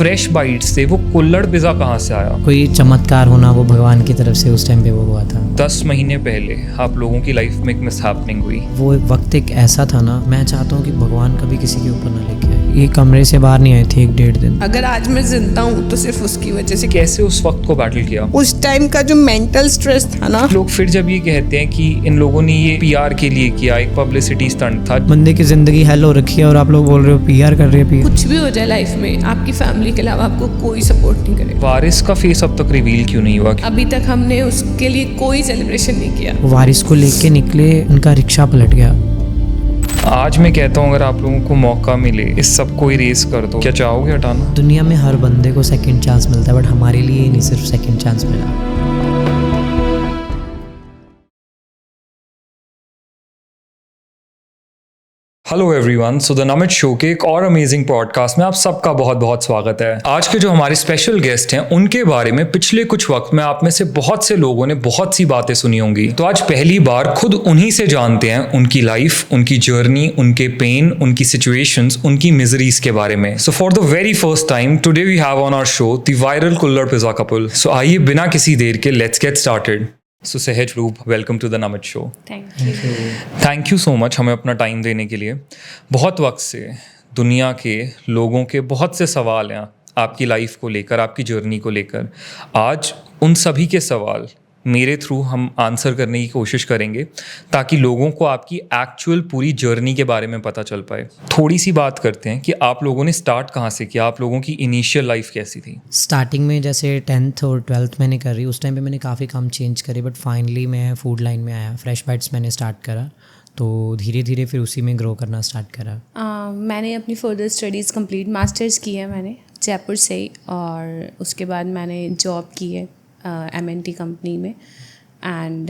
Fresh bytes से वो कुल्हड़ पिज़्ज़ा कहाँ से आया? कोई चमत्कार होना वो भगवान की तरफ से उस टाइम पे वो हुआ था। 10 महीने पहले आप लोगों की लाइफ में एक मिसहैपनिंग हुई। वो वक्त एक ऐसा था ना, मैं चाहता हूँ कि भगवान कभी किसी के ऊपर ना लेके आए। ये कमरे से बाहर नहीं आए थे 1-1.5 दिन। अगर आज मैं जिंदा हूँ तो सिर्फ उसकी वजह से। कैसे उस वक्त को बैटल किया? उस टाइम का जो मेंटल स्ट्रेस था ना, लोग फिर जब ये कहते हैं कि इन लोगों ने ये पीआर के लिए किया, एक पब्लिसिटी स्टंट था। बंदे की जिंदगी हेल हो रखी है और आप लोग बोल रहे हो पीआर कर रहे हैं। कुछ भी हो जाए लाइफ में, आपकी फैमिली के अलावा आपको कोई सपोर्ट नहीं करेगा। वारिस का फेस अब तक रिवील क्यों नहीं हुआ? अभी तक हमने उसके लिए कोई सेलिब्रेशन नहीं किया। वारिस को लेके निकले, उनका रिक्शा पलट गया। आज मैं कहता हूँ अगर आप लोगों को मौका मिले इस सब को इरेज कर दो, क्या चाहोगे हटाना? दुनिया में हर बंदे को सेकंड चांस मिलता है, बट हमारे लिए ही नहीं सिर्फ सेकंड चांस मिला। Hello everyone, so the Namit show के एक और अमेजिंग पॉडकास्ट में आप सबका बहुत बहुत स्वागत है। आज के जो हमारे स्पेशल गेस्ट हैं उनके बारे में पिछले कुछ वक्त में आप में से बहुत से लोगों ने बहुत सी बातें सुनी होंगी, तो आज पहली बार खुद उन्हीं से जानते हैं उनकी लाइफ, उनकी जर्नी, उनके पेन, उनकी सिचुएशंस, उनकी मिजरीज के बारे में। So for the very first time today we have on our show the viral kulhad pizza couple. So आइए बिना किसी देर के let's get started. So Sahaj रूप, welcome to the Namit show. Thank you so much हमें अपना टाइम देने के लिए। बहुत वक्त से दुनिया के लोगों के बहुत से सवाल हैं आपकी लाइफ को लेकर, आपकी जर्नी को लेकर। आज उन सभी के सवाल मेरे थ्रू हम आंसर करने की कोशिश करेंगे ताकि लोगों को आपकी एक्चुअल पूरी जर्नी के बारे में पता चल पाए। थोड़ी सी बात करते हैं कि आप लोगों ने स्टार्ट कहाँ से किया, आप लोगों की इनिशियल लाइफ कैसी थी? स्टार्टिंग में जैसे 10th और 12th मैंने करी, उस टाइम पे मैंने काफ़ी काम चेंज करे, बट फाइनली मैं फूड लाइन में आया। फ्रेश बाइट्स मैंने स्टार्ट करा, तो धीरे धीरे फिर उसी में ग्रो करना स्टार्ट करा। मैंने अपनी फर्दर स्टडीज़ कंप्लीट मास्टर्स की है मैंने जयपुर से ही, और उसके बाद मैंने जॉब की है MNT कंपनी में। एंड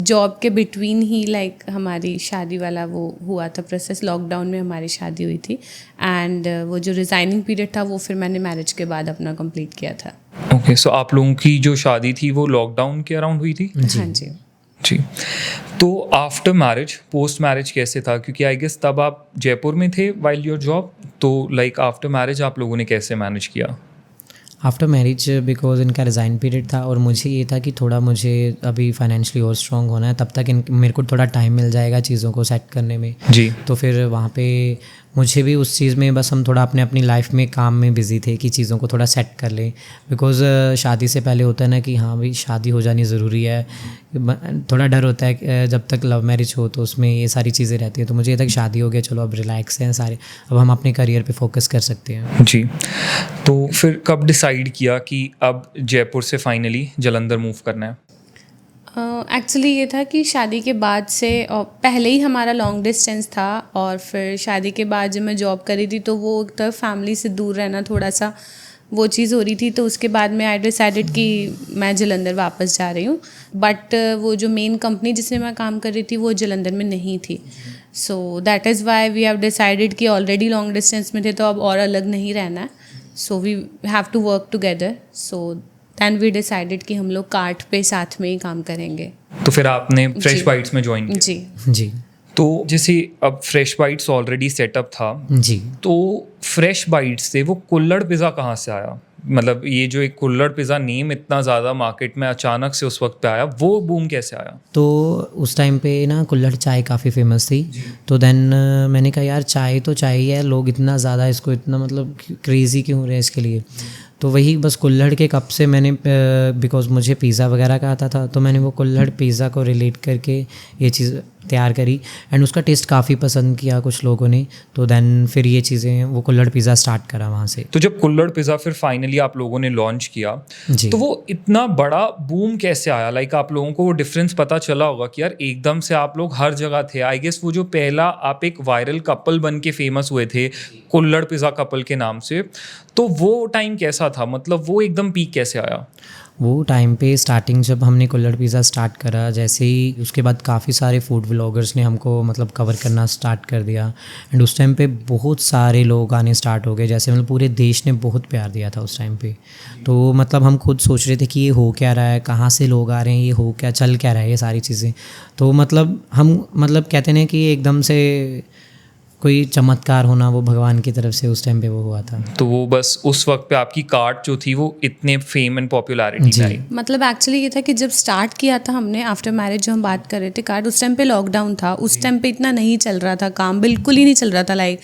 जॉब के बिटवीन ही हमारी शादी वाला वो हुआ था प्रोसेस। लॉकडाउन में हमारी शादी हुई थी, एंड वो जो रिज़ाइनिंग पीरियड था वो फिर मैंने मैरिज के बाद अपना कंप्लीट किया था। ओके, सो आप लोगों की जो शादी थी वो लॉकडाउन के अराउंड हुई थी? हाँ जी। जी, तो आफ्टर मैरिज, पोस्ट मैरिज कैसे था? क्योंकि आई गेस तब आप जयपुर में थे वाइल योर जॉब, तो आफ्टर मैरिज आप लोगों ने कैसे मैनेज किया? आफ्टर मैरिज बिकॉज इनका रिज़ाइन पीरियड था और मुझे ये था कि थोड़ा मुझे अभी फाइनेंशियली और स्ट्रॉन्ग होना है, तब तक मेरे को थोड़ा टाइम मिल जाएगा चीज़ों को सेट करने में। जी, तो फिर वहाँ पे मुझे भी उस चीज़ में बस हम थोड़ा अपनी लाइफ में काम में बिज़ी थे कि चीज़ों को थोड़ा सेट कर लें। बिकॉज़ शादी से पहले होता है ना कि हाँ भाई शादी हो जानी ज़रूरी है, थोड़ा डर होता है जब तक लव मैरिज हो तो उसमें ये सारी चीज़ें रहती हैं। तो मुझे ये था कि शादी हो गया, चलो अब रिलैक्स हैं सारे, अब हम अपने करियर पे फोकस कर सकते हैं। जी, तो फिर कब डिसाइड किया कि अब जयपुर से फाइनली जालंधर मूव करना है? एक्चुअली ये था कि शादी के बाद से, और पहले ही हमारा लॉन्ग डिस्टेंस था, और फिर शादी के बाद जब मैं जॉब करी थी तो वो एक तरह फैमिली से दूर रहना थोड़ा सा वो चीज़ हो रही थी। तो उसके बाद में आई डिसाइडेड कि मैं जालंधर वापस जा रही हूँ, बट वो जो मेन कंपनी जिसमें मैं काम कर रही थी वो जालंधर में नहीं थी। So that is why we have decided कि ऑलरेडी लॉन्ग डिस्टेंस में थे तो अब और अलग नहीं रहना है, so we have to work together. So then we decided कि हम लोग कार्ट पे साथ में ही काम करेंगे। तो फिर आपने फ्रेश बाइट्स में ज्वाइन किया? जी। तो जैसे अब फ्रेश बाइट्स ऑलरेडी सेटअप था जी, तो फ्रेश बाइट्स से वो कुल्हड़ पिज़्ज़ा कहाँ से आया? मतलब ये जो एक कुल्हड़ पिज़्ज़ा नेम इतना ज़्यादा मार्केट में अचानक से उस वक्त पे आया, वो बूम कैसे आया? तो उस टाइम पे ना कुल्हड़ चाय काफ़ी फेमस थी, तो देन मैंने कहा यार चाय तो चाय ही है, लोग इतना ज़्यादा इसको इतना मतलब क्रेज़ी क्यों हो रहे हैं इसके लिए। तो वही बस कुल्हड़ के कप से मैंने, बिकॉज मुझे पिज़्ज़ा वगैरह का आता था, तो मैंने वो कुल्हड़ पिज़्ज़ा को रिलेट करके ये चीज़ तैयार करी, एंड उसका टेस्ट काफ़ी पसंद किया कुछ लोगों ने। तो देन फिर ये चीज़ें, वो कुल्हड़ पिज़्ज़ा स्टार्ट करा वहाँ से। तो जब कुल्हड़ पिज़्ज़ा फिर फाइनली आप लोगों ने लॉन्च किया तो वो इतना बड़ा बूम कैसे आया? आप लोगों को वो डिफरेंस पता चला होगा कि यार एकदम से आप लोग हर जगह थे। आई गेस वो जो पहला आप एक वायरल कपल बन के फेमस हुए थे कुल्हड़ पिज़्ज़ा कपल के नाम से, तो वो टाइम कैसा था? मतलब वो एकदम पीक कैसे आया? वो टाइम पे स्टार्टिंग जब हमने कुल्हड़ पिज़्ज़ा स्टार्ट करा, जैसे ही उसके बाद काफ़ी सारे फूड व्लॉगर्स ने हमको मतलब कवर करना स्टार्ट कर दिया, एंड उस टाइम पे बहुत सारे लोग आने स्टार्ट हो गए, जैसे मतलब पूरे देश ने बहुत प्यार दिया था उस टाइम पे। तो मतलब हम खुद सोच रहे थे कि ये हो क्या रहा है, कहाँ से लोग आ रहे हैं, ये हो क्या चल क्या रहा है, ये सारी चीज़ें। तो मतलब हम कहते हैं कि एकदम से कोई चमत्कार होना वो भगवान की तरफ से उस टाइम पे वो हुआ था। तो वो बस उस वक्त पे आपकी कार्ड जो थी वो इतने फेम एंड पॉपुलैरिटी में आई। मतलब एक्चुअली ये था कि जब स्टार्ट किया था हमने आफ्टर मैरिज, जो हम बात कर रहे थे कार्ड, उस टाइम पे लॉकडाउन था, उस टाइम पे इतना नहीं चल रहा था काम, बिल्कुल ही नहीं चल रहा था लाइक।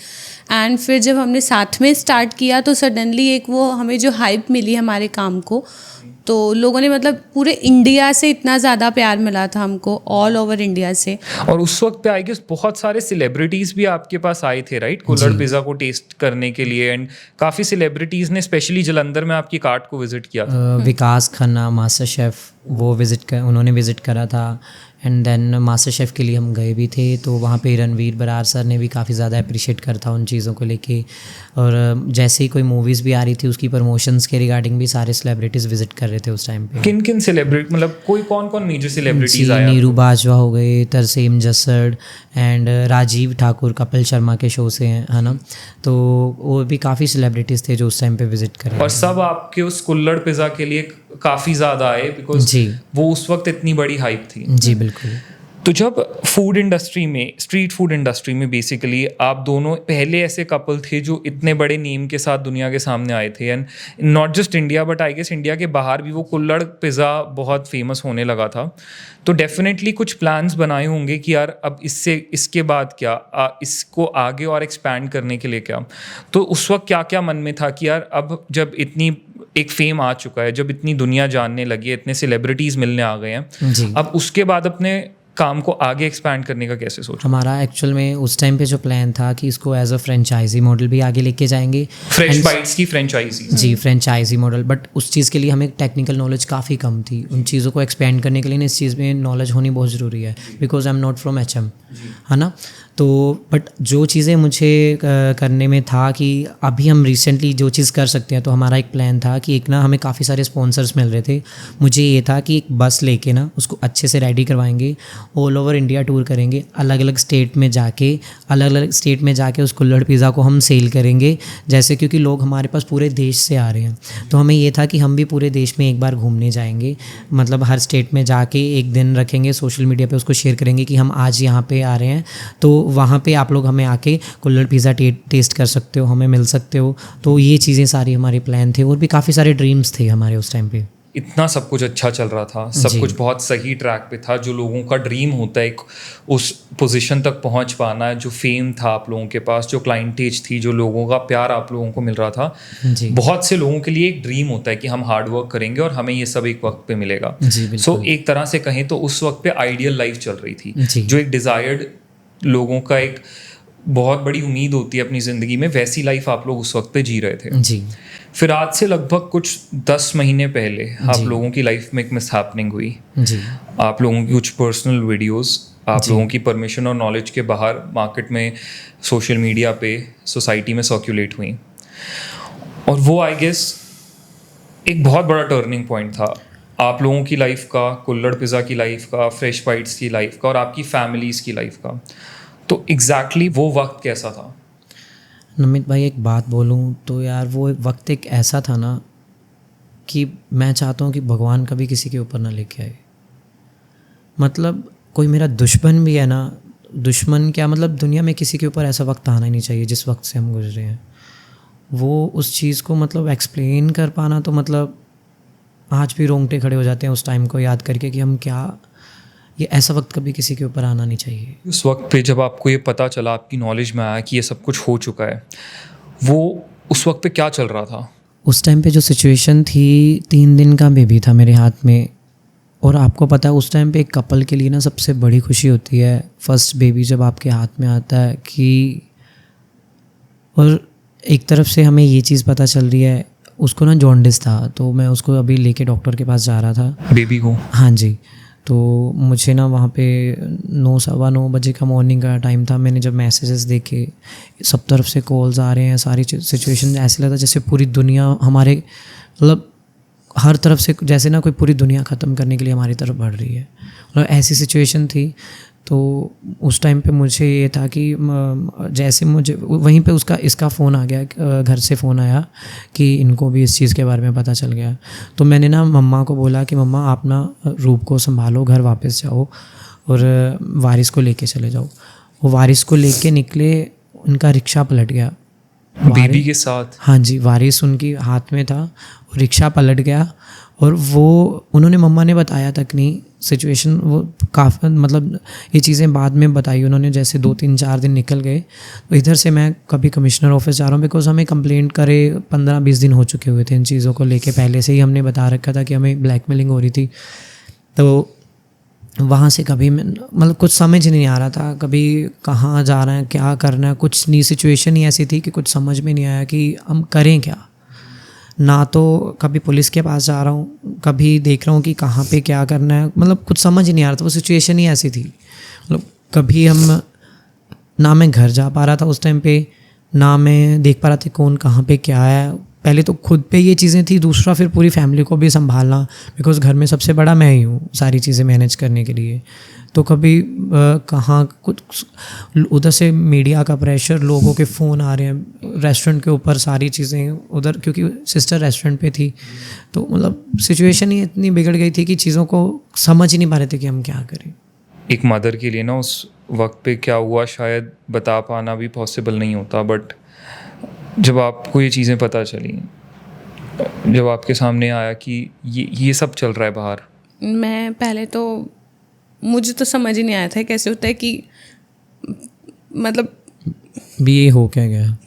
एंड फिर जब हमने साथ में स्टार्ट किया तो सडनली एक वो हमें जो हाइप मिली हमारे काम को, तो लोगों ने मतलब पूरे इंडिया से इतना ज़्यादा प्यार मिला था हमको, ऑल ओवर इंडिया से। और उस वक्त पे आई गेस बहुत सारे सेलिब्रिटीज़ भी आपके पास आए थे राइट, कुल्हड़ पिज़्ज़ा को टेस्ट करने के लिए, एंड काफ़ी सेलिब्रिटीज़ ने स्पेशली जलंधर में आपकी कार्ट को विजिट किया था। विकास खन्ना मास्टर शेफ़ वो उन्होंने विज़िट करा था। एंड देन मास्टर शेफ़ के लिए हम गए भी थे, तो वहाँ पे रणवीर बरार सर ने भी काफ़ी ज़्यादा अप्रिशिएट करा था उन चीज़ों को लेके। और जैसे ही कोई मूवीज़ भी आ रही थी उसकी प्रमोशंस के रिगार्डिंग भी सारे सेलिब्रिटीज़ विजिट कर रहे थे उस टाइम पे। किन किन सेलिब्रिटी, मतलब कौन कौन मेजर सेलिब्रिटीज़ आया? नीरू बाजवा हो गए, तरसेम जसड़ एंड राजीव ठाकुर कपिल शर्मा के शो से हैं, है ना। तो वो भी काफ़ी सेलिब्रिटीज़ थे जो उस टाइम पे विजिट कर रहे और सब आपके उस कुल्हड़ पिज़्ज़ा के लिए काफ़ी ज़्यादा आए बिकॉज वो उस वक्त इतनी बड़ी हाइप थी। जी बिल्कुल। तो जब फूड इंडस्ट्री में, स्ट्रीट फूड इंडस्ट्री में बेसिकली आप दोनों पहले ऐसे कपल थे जो इतने बड़े नेम के साथ दुनिया के सामने आए थे, and not just India but I guess India के बाहर भी वो कुल्हड़ पिज़्ज़ा बहुत फेमस होने लगा था। तो डेफिनेटली कुछ प्लान्स बनाए होंगे कि यार अब इसके बाद क्या, इसको आगे और एक्सपैंड करने के लिए क्या। तो उस वक्त क्या क्या मन में था कि यार अब जब इतनी एक फेम आ चुका है, जब इतनी दुनिया जानने लगी है, इतने सेलिब्रिटीज़ मिलने आ गए हैं, अब उसके बाद अपने काम को आगे एक्सपैंड करने का कैसे सोचा? हमारा एक्चुअल में उस टाइम पे जो प्लान था कि इसको एज अ फ्रेंचाइजी मॉडल भी आगे लेके जाएंगे। फ्रेश बाइट्स की फ्रेंचाइजी? जी फ्रेंचाइजी मॉडल, बट उस चीज़ के लिए हमें टेक्निकल नॉलेज काफ़ी कम थी। उन चीज़ों को एक्सपेंड करने के लिए ना इस चीज़ में नॉलेज होनी बहुत ज़रूरी है, because I am not from HM, है ना। तो बट जो चीज़ें मुझे करने में था कि अभी हम रिसेंटली जो चीज़ कर सकते हैं, तो हमारा एक प्लान था कि एक ना हमें काफ़ी सारे स्पॉन्सर्स मिल रहे थे। मुझे ये था कि एक बस लेके ना उसको अच्छे से रेडी करवाएंगे, ऑल ओवर इंडिया टूर करेंगे, अलग अलग स्टेट में जाके उस कुल्हड़ पिज़्ज़ा को हम सेल करेंगे। जैसे क्योंकि लोग हमारे पास पूरे देश से आ रहे हैं, तो हमें ये था कि हम भी पूरे देश में एक बार घूमने जाएंगे, मतलब हर स्टेट में जाके एक दिन रखेंगे, सोशल मीडिया पे उसको शेयर करेंगे कि हम आज यहाँ पे आ रहे हैं, तो वहाँ पे आप लोग हमें आके कुल्हड़ पिज़्ज़ा टेस्ट कर सकते हो, हमें मिल सकते हो। तो ये चीज़ें सारी हमारे प्लान थे, और भी काफ़ी सारे ड्रीम्स थे हमारे उस टाइम पे। इतना सब कुछ अच्छा चल रहा था, सब कुछ बहुत सही ट्रैक पे था। जो लोगों का ड्रीम होता है उस पोजीशन तक पहुंच पाना है, जो फेम था आप लोगों के पास, जो क्लाइंटेज थी, जो लोगों का प्यार आप लोगों को मिल रहा था, बहुत से लोगों के लिए एक ड्रीम होता है कि हम हार्ड वर्क करेंगे और हमें ये सब एक वक्त पे मिलेगा। सो एक तरह से कहें तो उस वक्त पे आइडियल लाइफ चल रही थी, जो एक डिज़ायर्ड लोगों का एक बहुत बड़ी उम्मीद होती है अपनी ज़िंदगी में, वैसी लाइफ आप लोग उस वक्त पे जी रहे थे। जी। फिर आज से लगभग कुछ 10 महीने पहले आप लोगों की लाइफ में एक मिसहैपनिंग हुई। जी। आप लोगों की कुछ पर्सनल वीडियोस आप लोगों की परमिशन और नॉलेज के बाहर मार्केट में, सोशल मीडिया पे, सोसाइटी में सर्कुलेट हुई, और वो आई गेस एक बहुत बड़ा टर्निंग पॉइंट था आप लोगों की लाइफ का, कुल्हड़ पिज़्ज़ा की लाइफ का, फ्रेश बाइट्स की लाइफ का, और आपकी फैमिलीज़ की लाइफ का। तो एग्जैक्टली वो वक्त कैसा था? नमित भाई एक बात बोलूँ तो यार वो वक्त एक ऐसा था ना कि मैं चाहता हूँ कि भगवान कभी किसी के ऊपर ना लेके आए। मतलब कोई मेरा दुश्मन भी है ना, दुश्मन क्या मतलब दुनिया में किसी के ऊपर ऐसा वक्त आना ही नहीं चाहिए जिस वक्त से हम गुजरे हैं। वो उस चीज़ को मतलब एक्सप्लेन कर पाना, तो मतलब आज भी रोंगटे खड़े हो जाते हैं उस टाइम को याद करके कि हम क्या, ये ऐसा वक्त कभी किसी के ऊपर आना नहीं चाहिए। उस वक्त पे जब आपको ये पता चला, आपकी नॉलेज में आया कि ये सब कुछ हो चुका है, वो उस वक्त पे क्या चल रहा था? उस टाइम पे जो सिचुएशन थी, 3 दिन का बेबी था मेरे हाथ में, और आपको पता है उस टाइम पे एक कपल के लिए ना सबसे बड़ी खुशी होती है फर्स्ट बेबी जब आपके हाथ में आता है कि, और एक तरफ से हमें ये चीज़ पता चल रही है, उसको ना जॉन्डिस था, तो मैं उसको अभी लेके डॉक्टर के पास जा रहा था, बेबी को। हाँ जी। तो मुझे ना वहाँ पे 9, सवा 9 बजे का मॉर्निंग का टाइम था। मैंने जब मैसेजेस देखे, सब तरफ से कॉल्स आ रहे हैं, सारी सिचुएशन ऐसे लगा जैसे पूरी दुनिया हमारे, मतलब हर तरफ से जैसे ना कोई पूरी दुनिया ख़त्म करने के लिए हमारी तरफ बढ़ रही है, मतलब ऐसी सिचुएशन थी। तो उस टाइम पे मुझे ये था कि जैसे मुझे वहीं पे इसका फ़ोन आ गया, घर से फ़ोन आया कि इनको भी इस चीज़ के बारे में पता चल गया। तो मैंने ना मम्मा को बोला कि मम्मा आप ना रूप को संभालो, घर वापस जाओ और वारिस को लेके चले जाओ। वो वारिस को लेके निकले, उनका रिक्शा पलट गया बेबी के साथ। हाँ जी, वारिस उनकी हाथ में था, रिक्शा पलट गया। और वो उन्होंने, मम्मा ने बताया तक नहीं सिचुएशन, वो काफ़ी मतलब ये चीज़ें बाद में बताई उन्होंने, जैसे 2-3-4 दिन निकल गए। तो इधर से मैं कभी कमिश्नर ऑफिस जा रहा हूँ, बिकॉज हमें कंप्लेंट करे 15-20 दिन हो चुके हुए थे इन चीज़ों को लेके, पहले से ही हमने बता रखा था कि हमें ब्लैकमेलिंग हो रही थी। तो वहाँ से कभी मतलब कुछ समझ नहीं आ रहा था, कभी कहाँ जा रहे हैं, क्या करना है, कुछ नहीं, सिचुएशन ही ऐसी थी कि कुछ समझ में नहीं आया कि हम करें क्या। ना तो कभी पुलिस के पास जा रहा हूँ, कभी देख रहा हूँ कि कहाँ पे क्या करना है, मतलब कुछ समझ ही नहीं आ रहा था, वो सिचुएशन ही ऐसी थी। मतलब कभी हम, ना मैं घर जा पा रहा था उस टाइम पे, ना मैं देख पा रहा था कौन कहाँ पे क्या है। पहले तो खुद पे ये चीज़ें थी, दूसरा फिर पूरी फैमिली को भी संभालना, बिकॉज़ घर में सबसे बड़ा मैं ही हूँ सारी चीज़ें मैनेज करने के लिए। तो कभी कहाँ कुछ उधर से मीडिया का प्रेशर, लोगों के फ़ोन आ रहे हैं रेस्टोरेंट के ऊपर, सारी चीज़ें उधर, क्योंकि सिस्टर रेस्टोरेंट पे थी। तो मतलब सिचुएशन ही इतनी बिगड़ गई थी कि चीज़ों को समझ ही नहीं पा रहे थे कि हम क्या करें। एक मदर के लिए ना उस वक्त पे क्या हुआ शायद बता पाना भी पॉसिबल नहीं होता, बट जब आपको ये चीज़ें पता चली, जब आपके सामने आया कि ये सब चल रहा है बाहर, मैं पहले तो, मुझे तो समझ ही नहीं आया था कैसे होता है कि मतलब भी ये हो क्या गया,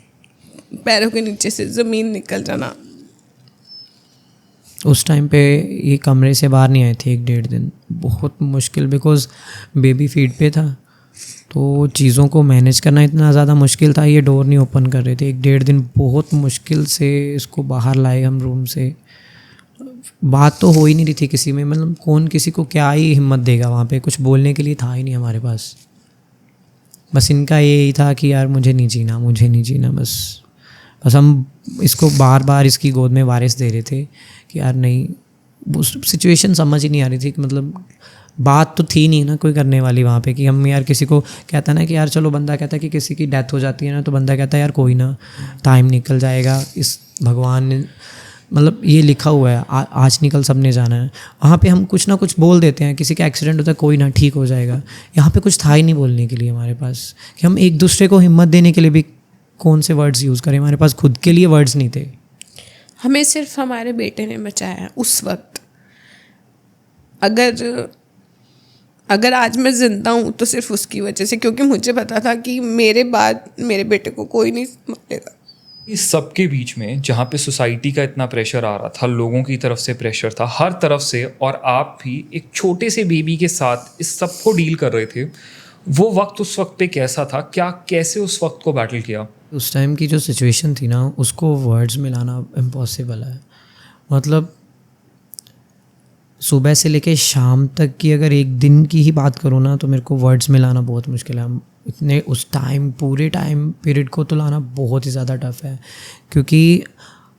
पैरों के नीचे से ज़मीन निकल जाना। उस टाइम पे ये कमरे से बाहर नहीं आए थे 1-1.5 दिन, बहुत मुश्किल, बिकॉज़ बेबी फीड पे था। तो चीज़ों को मैनेज करना इतना ज़्यादा मुश्किल था, ये डोर नहीं ओपन कर रहे थे। 1-1.5 दिन बहुत मुश्किल से इसको बाहर लाए हम रूम से। बात तो हो ही नहीं रही थी किसी में, मतलब कौन किसी को क्या ही हिम्मत देगा, वहाँ पे कुछ बोलने के लिए था ही नहीं हमारे पास। बस इनका यही था कि यार मुझे नहीं जीना, मुझे नहीं जीना, बस हम इसको बार बार इसकी गोद में वारिस दे रहे थे कि यार नहीं। वो सिचुएशन समझ ही नहीं आ रही थी कि मतलब बात तो थी नहीं ना कोई करने वाली वहाँ पे, कि हम यार किसी को कहता ना कि यार चलो, बंदा कहता है कि किसी की डेथ हो जाती है ना, तो बंदा कहता है यार कोई ना, टाइम निकल जाएगा, इस भगवान ने मतलब ये लिखा हुआ है, आज निकल सबने जाना है। वहाँ पे हम कुछ ना कुछ बोल देते हैं, किसी का एक्सीडेंट होता है, कोई ना ठीक हो जाएगा। यहाँ पे कुछ था ही नहीं बोलने के लिए हमारे पास, कि हम एक दूसरे को हिम्मत देने के लिए भी कौन से वर्ड्स यूज़ करें, हमारे पास खुद के लिए वर्ड्स नहीं थे। हमें सिर्फ हमारे बेटे ने बचाया उस वक्त। अगर आज मैं ज़िंदा हूँ तो सिर्फ उसकी वजह से, क्योंकि मुझे पता था कि मेरे बाद मेरे बेटे को कोई नहीं मारेगा। इस सब के बीच में जहाँ पे सोसाइटी का इतना प्रेशर आ रहा था, लोगों की तरफ से प्रेशर था हर तरफ से, और आप भी एक छोटे से बेबी के साथ इस सब को डील कर रहे थे, वो वक्त उस वक्त पे कैसा था, क्या कैसे उस वक्त को बैटल किया? उस टाइम की जो सिचुएशन थी ना, उसको वर्ड्स में लाना इम्पॉसिबल है। मतलब सुबह से लेके शाम तक की अगर एक दिन की ही बात करूँ ना, तो मेरे को वर्ड्स में लाना बहुत मुश्किल है। इतने उस टाइम, पूरे टाइम पीरियड को तो लाना बहुत ही ज़्यादा टफ है, क्योंकि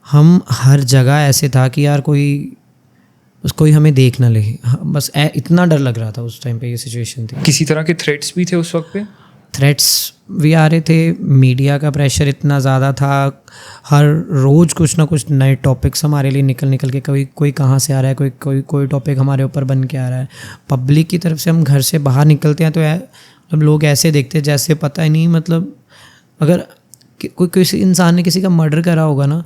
हम हर जगह ऐसे था कि यार कोई हमें देख ना ले, बस इतना डर लग रहा था उस टाइम पे। ये सिचुएशन थी। किसी तरह के थ्रेट्स भी थे उस वक्त पे? थ्रेट्स भी आ रहे थे, मीडिया का प्रेशर इतना ज़्यादा था, हर रोज़ कुछ ना कुछ नए टॉपिक्स हमारे लिए निकल के, कोई कहाँ से आ रहा है, कोई टॉपिक हमारे ऊपर बन के आ रहा है। पब्लिक की तरफ से हम घर से बाहर निकलते हैं तो मतलब लोग ऐसे देखते हैं जैसे पता ही नहीं, मतलब अगर कोई किसी इंसान ने किसी का मर्डर करा होगा ना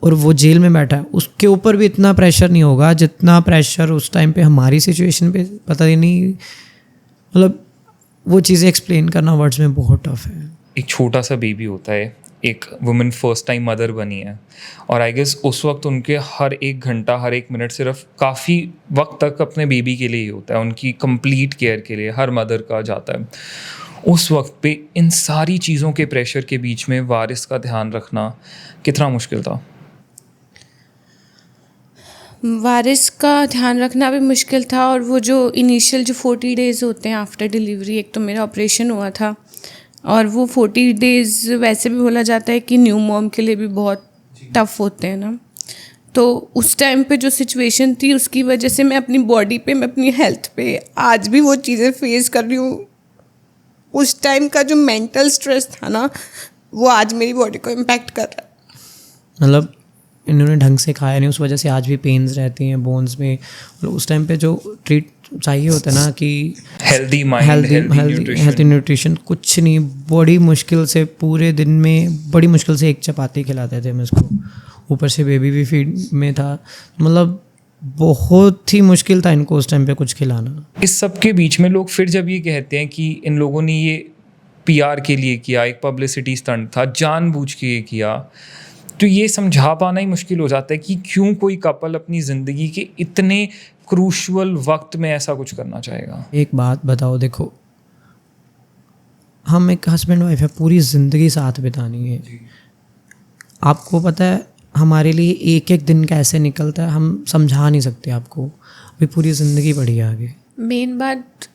और वो जेल में बैठा है, उसके ऊपर भी इतना प्रेशर नहीं होगा जितना प्रेशर उस टाइम पे हमारी सिचुएशन पे, पता ही नहीं। मतलब वो चीज़ें एक्सप्लेन करना वर्ड्स में बहुत टफ है। एक छोटा सा बेबी होता है, एक वुमेन फर्स्ट टाइम मदर बनी है, और आई गेस उस वक्त उनके हर एक घंटा, हर एक मिनट सिर्फ काफ़ी वक्त तक अपने बेबी के लिए ही होता है, उनकी कंप्लीट केयर के लिए हर मदर का जाता है। उस वक्त पे इन सारी चीज़ों के प्रेशर के बीच में वारिस का ध्यान रखना कितना मुश्किल था? वारिस का ध्यान रखना भी मुश्किल था, और वो जो इनिशियल जो 40 डेज़ होते हैं आफ्टर डिलीवरी, एक तो मेरा ऑपरेशन हुआ था, और वो 40 डेज़ वैसे भी बोला जाता है कि न्यू मॉम के लिए भी बहुत टफ़ होते हैं ना। तो उस टाइम पे जो सिचुएशन थी, उसकी वजह से मैं अपनी बॉडी पे, मैं अपनी हेल्थ पे आज भी वो चीज़ें फेस कर रही हूँ। उस टाइम का जो मेंटल स्ट्रेस था ना, वो आज मेरी बॉडी को इम्पैक्ट कर रहा है। मतलब इन्होंने ढंग से खाया नहीं, उस वजह से आज भी पेन्स रहती हैं बोन्स में। उस टाइम पे जो चाहिए होता है ना कि हेल्दी माइंड, हेल्दी न्यूट्रिशन, कुछ नहीं, बड़ी मुश्किल से पूरे दिन में बड़ी मुश्किल से एक चपाती खिलाते थे हम इसको, ऊपर से बेबी भी फीड में था, मतलब बहुत ही मुश्किल था इनको उस टाइम पे कुछ खिलाना। इस सब के बीच में लोग फिर जब ये कहते हैं कि इन लोगों ने ये पीआर के लिए किया, एक पब्लिसिटी स्टंट था, जानबूझ के ये किया, तो ये समझा पाना ही मुश्किल हो जाता है कि क्यों कोई कपल अपनी ज़िंदगी के इतने क्रूशल वक्त में ऐसा कुछ करना चाहेगा। एक बात बताओ, देखो हम एक हस्बैंड वाइफ है, पूरी ज़िंदगी साथ बितानी है, आपको पता है हमारे लिए एक एक दिन कैसे निकलता है, हम समझा नहीं सकते आपको, अभी पूरी ज़िंदगी पड़ी है आगे। मेन बात,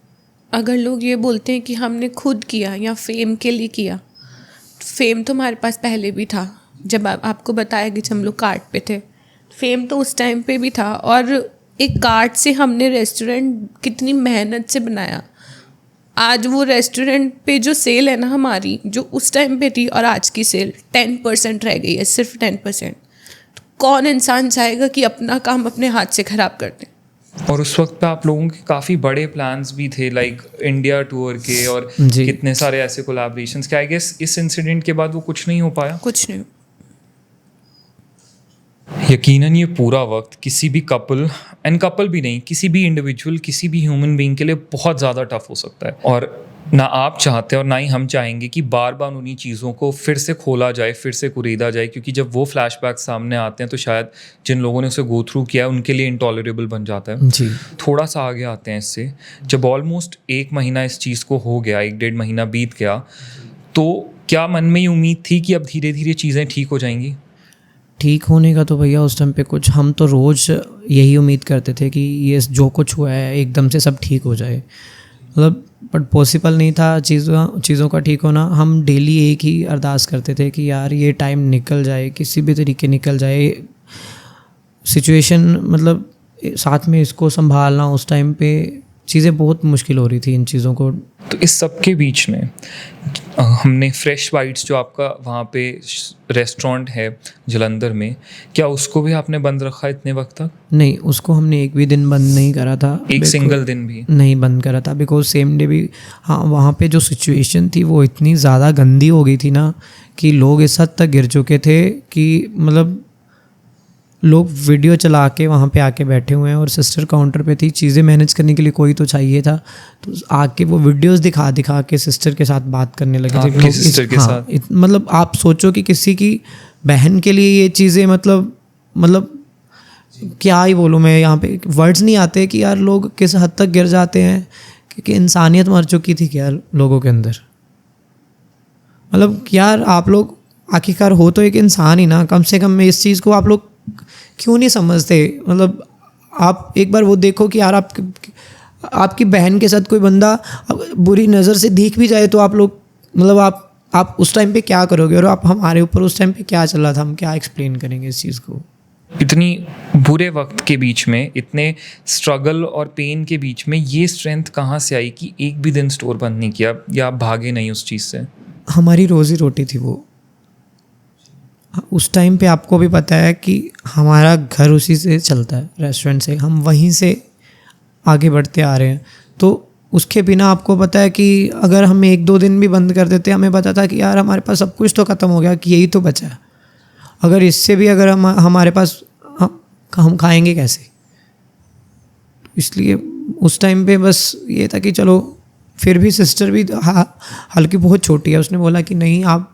अगर लोग ये बोलते हैं कि हमने खुद किया या फेम के लिए किया, फेम तो हमारे पास पहले भी था, जब आपको बताया कि हम लोग कार्ट पे थे, फेम तो उस टाइम पे भी था, और एक कार्ट से हमने रेस्टोरेंट कितनी मेहनत से बनाया, आज वो रेस्टोरेंट पे जो सेल है ना हमारी, जो उस टाइम पे थी और आज की सेल 10% रह गई है, सिर्फ 10%। तो कौन इंसान चाहेगा कि अपना काम अपने हाथ से ख़राब कर दे। और उस वक्त पे आप लोगों के काफ़ी बड़े प्लान्स भी थे, लाइक इंडिया टूर के और जी। कितने सारे ऐसे कोलैबोरेशंस के। आई गेस इस इंसिडेंट के बाद वो कुछ नहीं हो पाया। कुछ नहीं। यकीनन ये पूरा वक्त किसी भी कपल भी नहीं, किसी भी इंडिविजुअल, किसी भी ह्यूमन बीइंग के लिए बहुत ज़्यादा टफ हो सकता है, और ना आप चाहते और ना ही हम चाहेंगे कि बार बार उन्हीं चीज़ों को फिर से खोला जाए, फिर से कुरेदा जाए, क्योंकि जब वो फ्लैशबैक सामने आते हैं तो शायद जिन लोगों ने उसे गो थ्रू किया है उनके लिए इंटॉलरेबल बन जाता है। जी। थोड़ा सा आगे आते हैं इससे, जब ऑलमोस्ट 1 महीना इस चीज़ को हो गया, 1-1.5 महीना बीत गया, तो क्या मन में ये उम्मीद थी कि अब धीरे धीरे चीज़ें ठीक हो जाएंगी? ठीक होने का तो भैया उस टाइम पे कुछ, हम तो रोज़ यही उम्मीद करते थे कि ये जो कुछ हुआ है एकदम से सब ठीक हो जाए, मतलब बट पॉसिबल नहीं था चीज़ों का ठीक होना। हम डेली एक ही अरदास करते थे कि यार ये टाइम निकल जाए, किसी भी तरीके निकल जाए, सिचुएशन मतलब साथ में इसको संभालना, उस टाइम पे चीज़ें बहुत मुश्किल हो रही थी इन चीज़ों को। तो इस सब के बीच में हमने फ्रेश बाइट्स, जो आपका वहाँ पे रेस्टोरेंट है जलंधर में, क्या उसको भी आपने बंद रखा इतने वक्त तक? नहीं, उसको हमने एक भी दिन बंद नहीं करा था, एक सिंगल दिन भी नहीं बंद करा था, बिकॉज सेम डे भी, हाँ, वहाँ पे जो सिचुएशन थी वो इतनी ज़्यादा गंदी हो गई थी ना कि लोग इस हद तक गिर चुके थे कि मतलब लोग वीडियो चला के वहाँ पे आके बैठे हुए हैं, और सिस्टर काउंटर पे थी, चीज़ें मैनेज करने के लिए कोई तो चाहिए था, तो आके वो वीडियोस दिखा के सिस्टर के साथ बात करने लगे थे। आपकी सिस्टर के साथ? मतलब आप सोचो कि किसी की बहन के लिए ये चीज़ें, मतलब क्या ही बोलूँ मैं, यहाँ पे वर्ड्स नहीं आते कि यार लोग किस हद तक गिर जाते हैं, क्योंकि इंसानियत मर चुकी थी क्या लोगों के अंदर। मतलब यार आप लोग आखिरकार हो तो एक इंसान ही ना, कम से कम इस चीज़ को आप लोग क्यों नहीं समझते। मतलब आप एक बार वो देखो कि यार आपकी बहन के साथ कोई बंदा बुरी नज़र से देख भी जाए तो आप लोग, मतलब आप उस टाइम पे क्या करोगे, और आप हमारे ऊपर उस टाइम पे क्या चल रहा था, हम क्या एक्सप्लेन करेंगे इस चीज़ को। इतनी बुरे वक्त के बीच में, इतने स्ट्रगल और पेन के बीच में ये स्ट्रेंथ कहाँ से आई कि एक भी दिन स्टोर बंद नहीं किया या आप भागे नहीं उस चीज़ से? हमारी रोज़ी रोटी थी वो। उस टाइम पे आपको भी पता है कि हमारा घर उसी से चलता है, रेस्टोरेंट से, हम वहीं से आगे बढ़ते आ रहे हैं, तो उसके बिना आपको पता है कि अगर हम 1-2 दिन भी बंद कर देते, हमें पता था कि यार हमारे पास सब कुछ तो ख़त्म हो गया, कि यही तो बचा है, अगर इससे भी अगर हमारे पास, हम खाएंगे कैसे। इसलिए उस टाइम पे बस ये था कि चलो, फिर भी सिस्टर भी हल्की बहुत छोटी है, उसने बोला कि नहीं आप,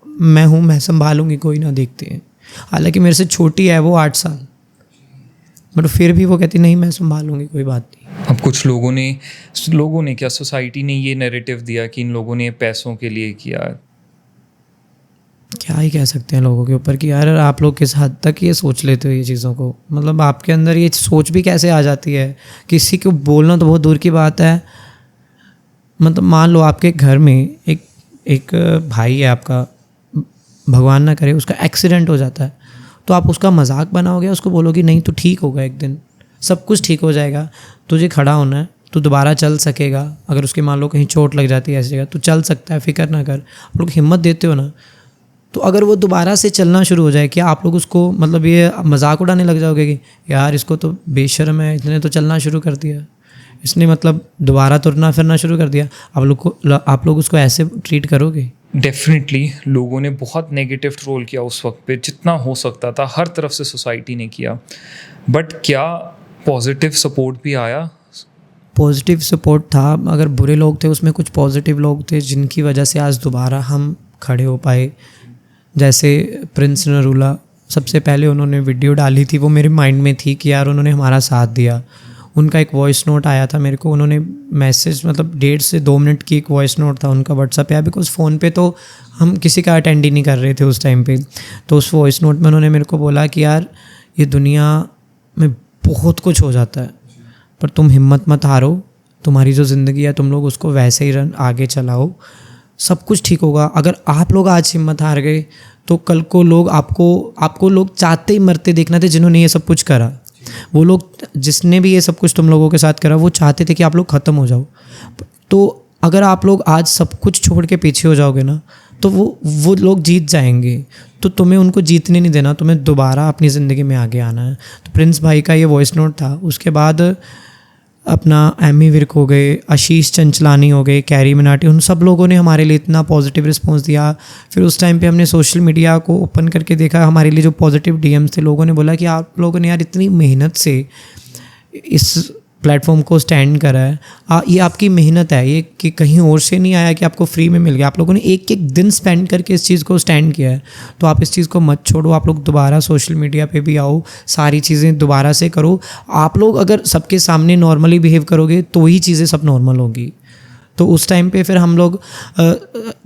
मैं संभालूंगी, कोई ना, देखते हैं। हालांकि मेरे से छोटी है वो 8 साल, बट फिर भी वो कहती नहीं मैं संभालूंगी, कोई बात नहीं। अब कुछ लोगों ने क्या, सोसाइटी ने ये नैरेटिव दिया कि इन लोगों ने पैसों के लिए किया। क्या ही कह सकते हैं लोगों के ऊपर कि यार आप लोग किस हद तक ये सोच लेते हो ये चीज़ों को, मतलब आपके अंदर ये सोच भी कैसे आ जाती है। किसी को बोलना तो बहुत दूर की बात है, मतलब मान लो आपके घर में एक भाई है आपका, भगवान ना करे उसका एक्सीडेंट हो जाता है, तो आप उसका मजाक बनाओगे, उसको बोलोगे नहीं तो ठीक होगा, एक दिन सब कुछ ठीक हो जाएगा, तुझे खड़ा होना है, तो दोबारा चल सकेगा, अगर उसके मान लो कहीं चोट लग जाती है ऐसी जगह तो चल सकता है, फिक्र ना कर, आप लोग हिम्मत देते हो ना। तो अगर वो दोबारा से चलना शुरू हो जाए, क्या आप लोग उसको मतलब ये मजाक उड़ाने लग जाओगे कि यार इसको तो बेशर्म है, इसने तो चलना शुरू कर दिया, इसने मतलब दोबारा तुरना फिरना शुरू कर दिया। आप लोग उसको ऐसे ट्रीट करोगे? डेफिनेटली लोगों ने बहुत नेगेटिव ट्रोल किया उस वक्त पे, जितना हो सकता था हर तरफ से सोसाइटी ने किया, बट क्या पॉजिटिव सपोर्ट भी आया? पॉजिटिव सपोर्ट था, अगर बुरे लोग थे उसमें कुछ पॉजिटिव लोग थे जिनकी वजह से आज दोबारा हम खड़े हो पाए। जैसे प्रिंस नरूला, सबसे पहले उन्होंने वीडियो डाली थी, वो मेरे माइंड में थी कि यार उन्होंने हमारा साथ दिया। उनका एक वॉइस नोट आया था मेरे को, उन्होंने मैसेज मतलब 1.5 से 2 मिनट की एक वॉइस नोट था उनका व्हाट्सएप पे, बिकॉज फ़ोन पे तो हम किसी का अटेंड ही नहीं कर रहे थे उस टाइम पे। तो उस वॉइस नोट में उन्होंने मेरे को बोला कि यार ये दुनिया में बहुत कुछ हो जाता है, पर तुम हिम्मत मत हारो, तुम्हारी जो ज़िंदगी है तुम लोग उसको वैसे ही आगे चलाओ, सब कुछ ठीक होगा। अगर आप लोग आज हिम्मत हार गए तो कल को लोग आपको लोग चाहते ही मरते देखना थे, जिन्होंने ये सब कुछ करा। वो लोग जिसने भी ये सब कुछ तुम लोगों के साथ करा वो चाहते थे कि आप लोग ख़त्म हो जाओ। तो अगर आप लोग आज सब कुछ छोड़ के पीछे हो जाओगे ना तो वो लोग जीत जाएंगे। तो तुम्हें उनको जीतने नहीं देना, तुम्हें दोबारा अपनी ज़िंदगी में आगे आना है। तो प्रिंस भाई का ये वॉइस नोट था। उसके बाद अपना एमी विर्क हो गए, आशीष चंचलानी हो गए, कैरी मिनाटी, उन सब लोगों ने हमारे लिए इतना पॉजिटिव रिस्पांस दिया। फिर उस टाइम पे हमने सोशल मीडिया को ओपन करके देखा, हमारे लिए जो पॉजिटिव डीएम्स थे, लोगों ने बोला कि आप लोगों ने यार इतनी मेहनत से इस प्लेटफॉर्म को स्टैंड करा है, ये आपकी मेहनत है, ये कि कहीं और से नहीं आया कि आपको फ्री में मिल गया। आप लोगों ने एक एक दिन स्पेंड करके इस चीज़ को स्टैंड किया है, तो आप इस चीज़ को मत छोड़ो। आप लोग दोबारा सोशल मीडिया पे भी आओ, सारी चीज़ें दोबारा से करो। आप लोग अगर सबके सामने नॉर्मली बिहेव करोगे तो ही चीज़ें सब नॉर्मल होगी। तो उस टाइम पे फिर हम लोग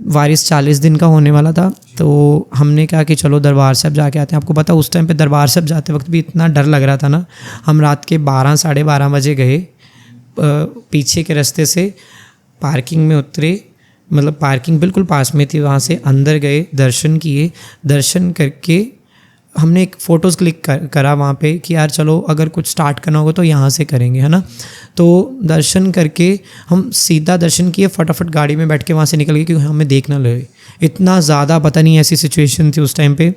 वारिस 40 दिन का होने वाला था, तो हमने कहा कि चलो दरबार साहब जाके आते हैं। आपको पता उस टाइम पे दरबार साहब जाते वक्त भी इतना डर लग रहा था ना। हम रात के 12 साढ़े 12 बजे गए, पीछे के रास्ते से पार्किंग में उतरे, मतलब पार्किंग बिल्कुल पास में थी, वहाँ से अंदर गए, दर्शन किए। दर्शन करके हमने एक फ़ोटोज़ क्लिक करा वहाँ पे कि यार चलो अगर कुछ स्टार्ट करना होगा तो यहाँ से करेंगे, है ना। तो दर्शन करके हम सीधा दर्शन किए, फटाफट गाड़ी में बैठ के वहाँ से निकल गए क्योंकि हमें देख ना लगे। इतना ज़्यादा पता नहीं ऐसी सिचुएशन थी उस टाइम पे।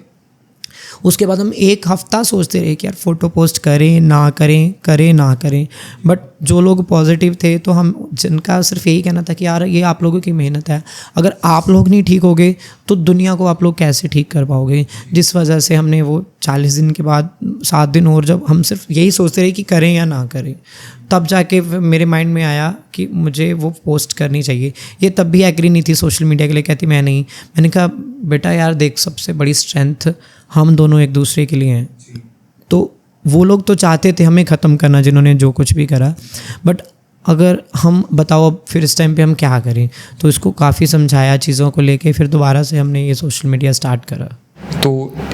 उसके बाद हम 1 हफ़्ता सोचते रहे कि यार फ़ोटो पोस्ट करें ना करें। बट जो लोग पॉजिटिव थे तो हम जिनका सिर्फ यही कहना था कि यार ये आप लोगों की मेहनत है, अगर आप लोग नहीं ठीक होगे तो दुनिया को आप लोग कैसे ठीक कर पाओगे। जिस वजह से हमने वो 40 दिन के बाद 7 दिन और जब हम सिर्फ यही सोचते रहे कि करें या ना करें, तब जाके मेरे माइंड में आया कि मुझे वो पोस्ट करनी चाहिए। ये तब भी एग्री नहीं थी सोशल मीडिया के लिए, कहती मैं नहीं। मैंने कहा बेटा यार देख, सबसे बड़ी स्ट्रेंथ हम दोनों एक दूसरे के लिए हैं। तो वो लोग तो चाहते थे हमें ख़त्म करना, जिन्होंने जो कुछ भी करा, बट अगर हम बताओ अब फिर इस टाइम पे हम क्या करें। तो इसको काफ़ी समझाया चीज़ों को लेके, फिर दोबारा से हमने ये सोशल मीडिया स्टार्ट करा। तो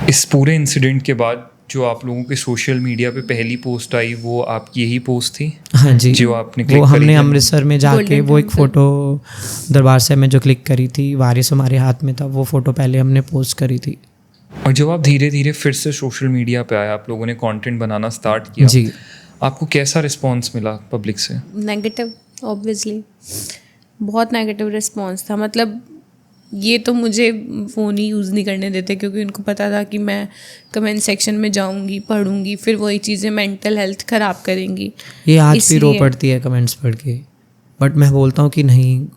इस पूरे इंसिडेंट के बाद जो आप लोगों के सोशल मीडिया पे पहली पोस्ट आई वो आपकी यही पोस्ट थी? हाँ जी, जो आपने वो क्लिक करी हमने थी? अमृतसर में जाके वो एक फ़ोटो दरबार साहब में जो क्लिक करी थी, वारिस हमारे हाथ में था, वो फ़ोटो पहले हमने पोस्ट करी थी। और जब आप धीरे धीरे फिर से सोशल मीडिया पे आए, आप लोगों ने कंटेंट बनाना स्टार्ट किया जी, आपको कैसा रिस्पांस मिला पब्लिक से? नेगेटिव, ऑब्वियसली बहुत नेगेटिव रिस्पांस था। मतलब ये तो मुझे फ़ोन ही यूज़ नहीं करने देते, क्योंकि उनको पता था कि मैं कमेंट सेक्शन में जाऊंगी, पढ़ूंगी, फिर वही चीज़ें मेंटल हेल्थ ख़राब करेंगी। ये आज भी रो पड़ती है कमेंट्स पढ़ के, बट मैं बोलता हूँ कि नहीं,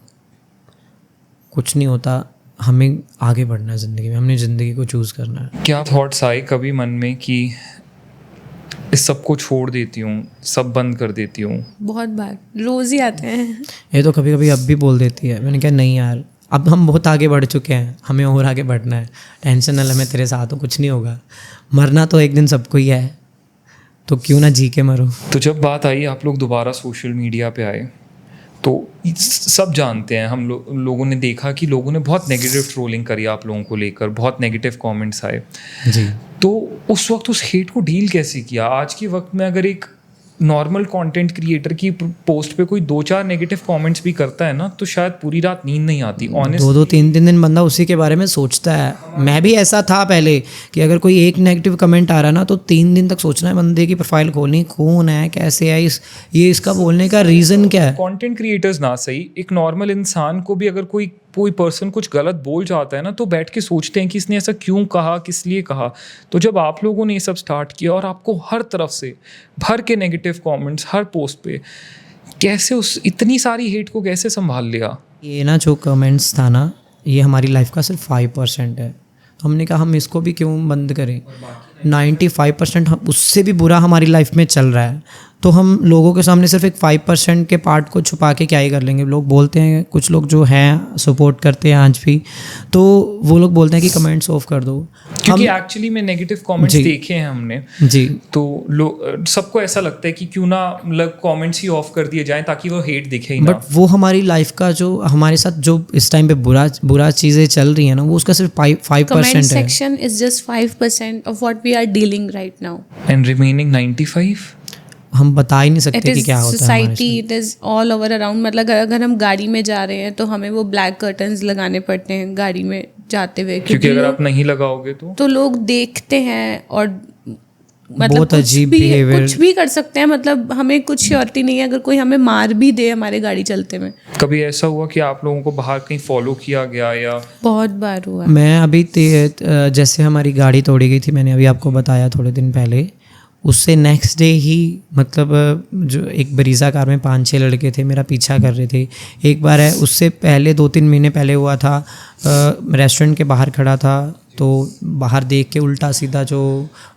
कुछ नहीं होता, हमें आगे बढ़ना है ज़िंदगी में, हमने ज़िंदगी को चूज़ करना है। क्या थॉट्स आए कभी मन में कि इस सब को छोड़ देती हूँ, सब बंद कर देती हूँ? बहुत बार, रोज़ ही आते हैं। ये तो कभी कभी अब भी बोल देती है। मैंने कहा नहीं यार, अब हम बहुत आगे बढ़ चुके हैं, हमें और आगे बढ़ना है, टेंशन ना ले, मैं तेरे साथ हूँ, कुछ नहीं होगा, मरना तो एक दिन सबको ही है, तो क्यों ना जी के मरो। तो जब बात आई आप लोग दोबारा सोशल मीडिया पे आए, तो सब जानते हैं, हम लोगों ने देखा कि लोगों ने बहुत नेगेटिव ट्रोलिंग करी आप लोगों को लेकर, बहुत नेगेटिव कमेंट्स आए जी। तो उस वक्त उस हेट को डील कैसे किया? आज के वक्त में अगर एक नॉर्मल कंटेंट क्रिएटर की पोस्ट पे कोई 2-4 नेगेटिव कमेंट्स भी करता है ना, तो शायद पूरी रात नींद नहीं आती। ऑनेस्ट 2-2 3-3 दिन बंदा उसी के बारे में सोचता है। मैं भी ऐसा था पहले कि अगर कोई एक नेगेटिव कमेंट आ रहा ना तो 3 दिन तक सोचना है, बंदे की प्रोफाइल खोलनी, कौन है, कैसे है, ये इसका बोलने का रीज़न क्या है। कंटेंट क्रिएटर्स ना सही, एक नॉर्मल इंसान को भी अगर कोई पर्सन कुछ गलत बोल जाता है ना, तो बैठ के सोचते हैं कि इसने ऐसा क्यों कहा, किस लिए कहा। तो जब आप लोगों ने ये सब स्टार्ट किया और आपको हर तरफ से भर के नेगेटिव कमेंट्स हर पोस्ट पे, कैसे उस इतनी सारी हेट को कैसे संभाल लिया? ये ना जो कमेंट्स था ना, ये हमारी लाइफ का सिर्फ 5% है। हमने कहा हम इसको भी क्यों बंद करें, 95% उससे भी बुरा हमारी लाइफ में चल रहा है, तो हम लोगों के सामने सिर्फ एक 5% के पार्ट को छुपा के क्या ही कर लेंगे। लोग बोलते हैं, कुछ लोग जो हैं सपोर्ट करते हैं आज भी, तो वो लोग बोलते हैं कि कमेंट्स ऑफ कर दो। क्योंकि एक्चुअली में नेगेटिव कमेंट्स देखे हैं हमने जी, तो सबको ऐसा लगता है कि क्यों ना मतलब कमेंट्स ही ऑफ कर दिए जाएं ताकि वो हेट दिखे ही ना। बट वो हमारी लाइफ का जो हमारे साथ जो इस टाइम पे बुरा चीज़ें चल रही है ना, वो उसका सिर्फ 5% Comment है। section is just 5% of what we are dealing right now. And remaining 95 हम बता ही नहीं It सकते कि is क्या होता है हमारे society, it is all over around. मतलब अगर हम गाड़ी में जा रहे हैं तो हमें वो ब्लैक कर्टन्स लगाने पड़ते हैं गाड़ी में जाते हुए, क्योंकि अगर आप नहीं लगाओगे तो लोग देखते हैं और मतलब बहुत अजीब behavior। कुछ भी कर सकते हैं। मतलब हमें कुछ श्योरिटी नहीं है, अगर कोई हमें मार भी दे हमारे गाड़ी चलते में। कभी ऐसा हुआ कि आप लोगों को बाहर कहीं फॉलो किया गया या? बहुत बार हुआ। मैं अभी जैसे हमारी गाड़ी तोड़ी गई थी, मैंने अभी आपको बताया थोड़े दिन पहले, उससे नेक्स्ट डे ही मतलब जो एक बरीज़ा कार में 5-6 लड़के थे मेरा पीछा कर रहे थे। एक बार है, उससे पहले 2-3 महीने पहले हुआ था, रेस्टोरेंट के बाहर खड़ा था, तो बाहर देख के उल्टा सीधा जो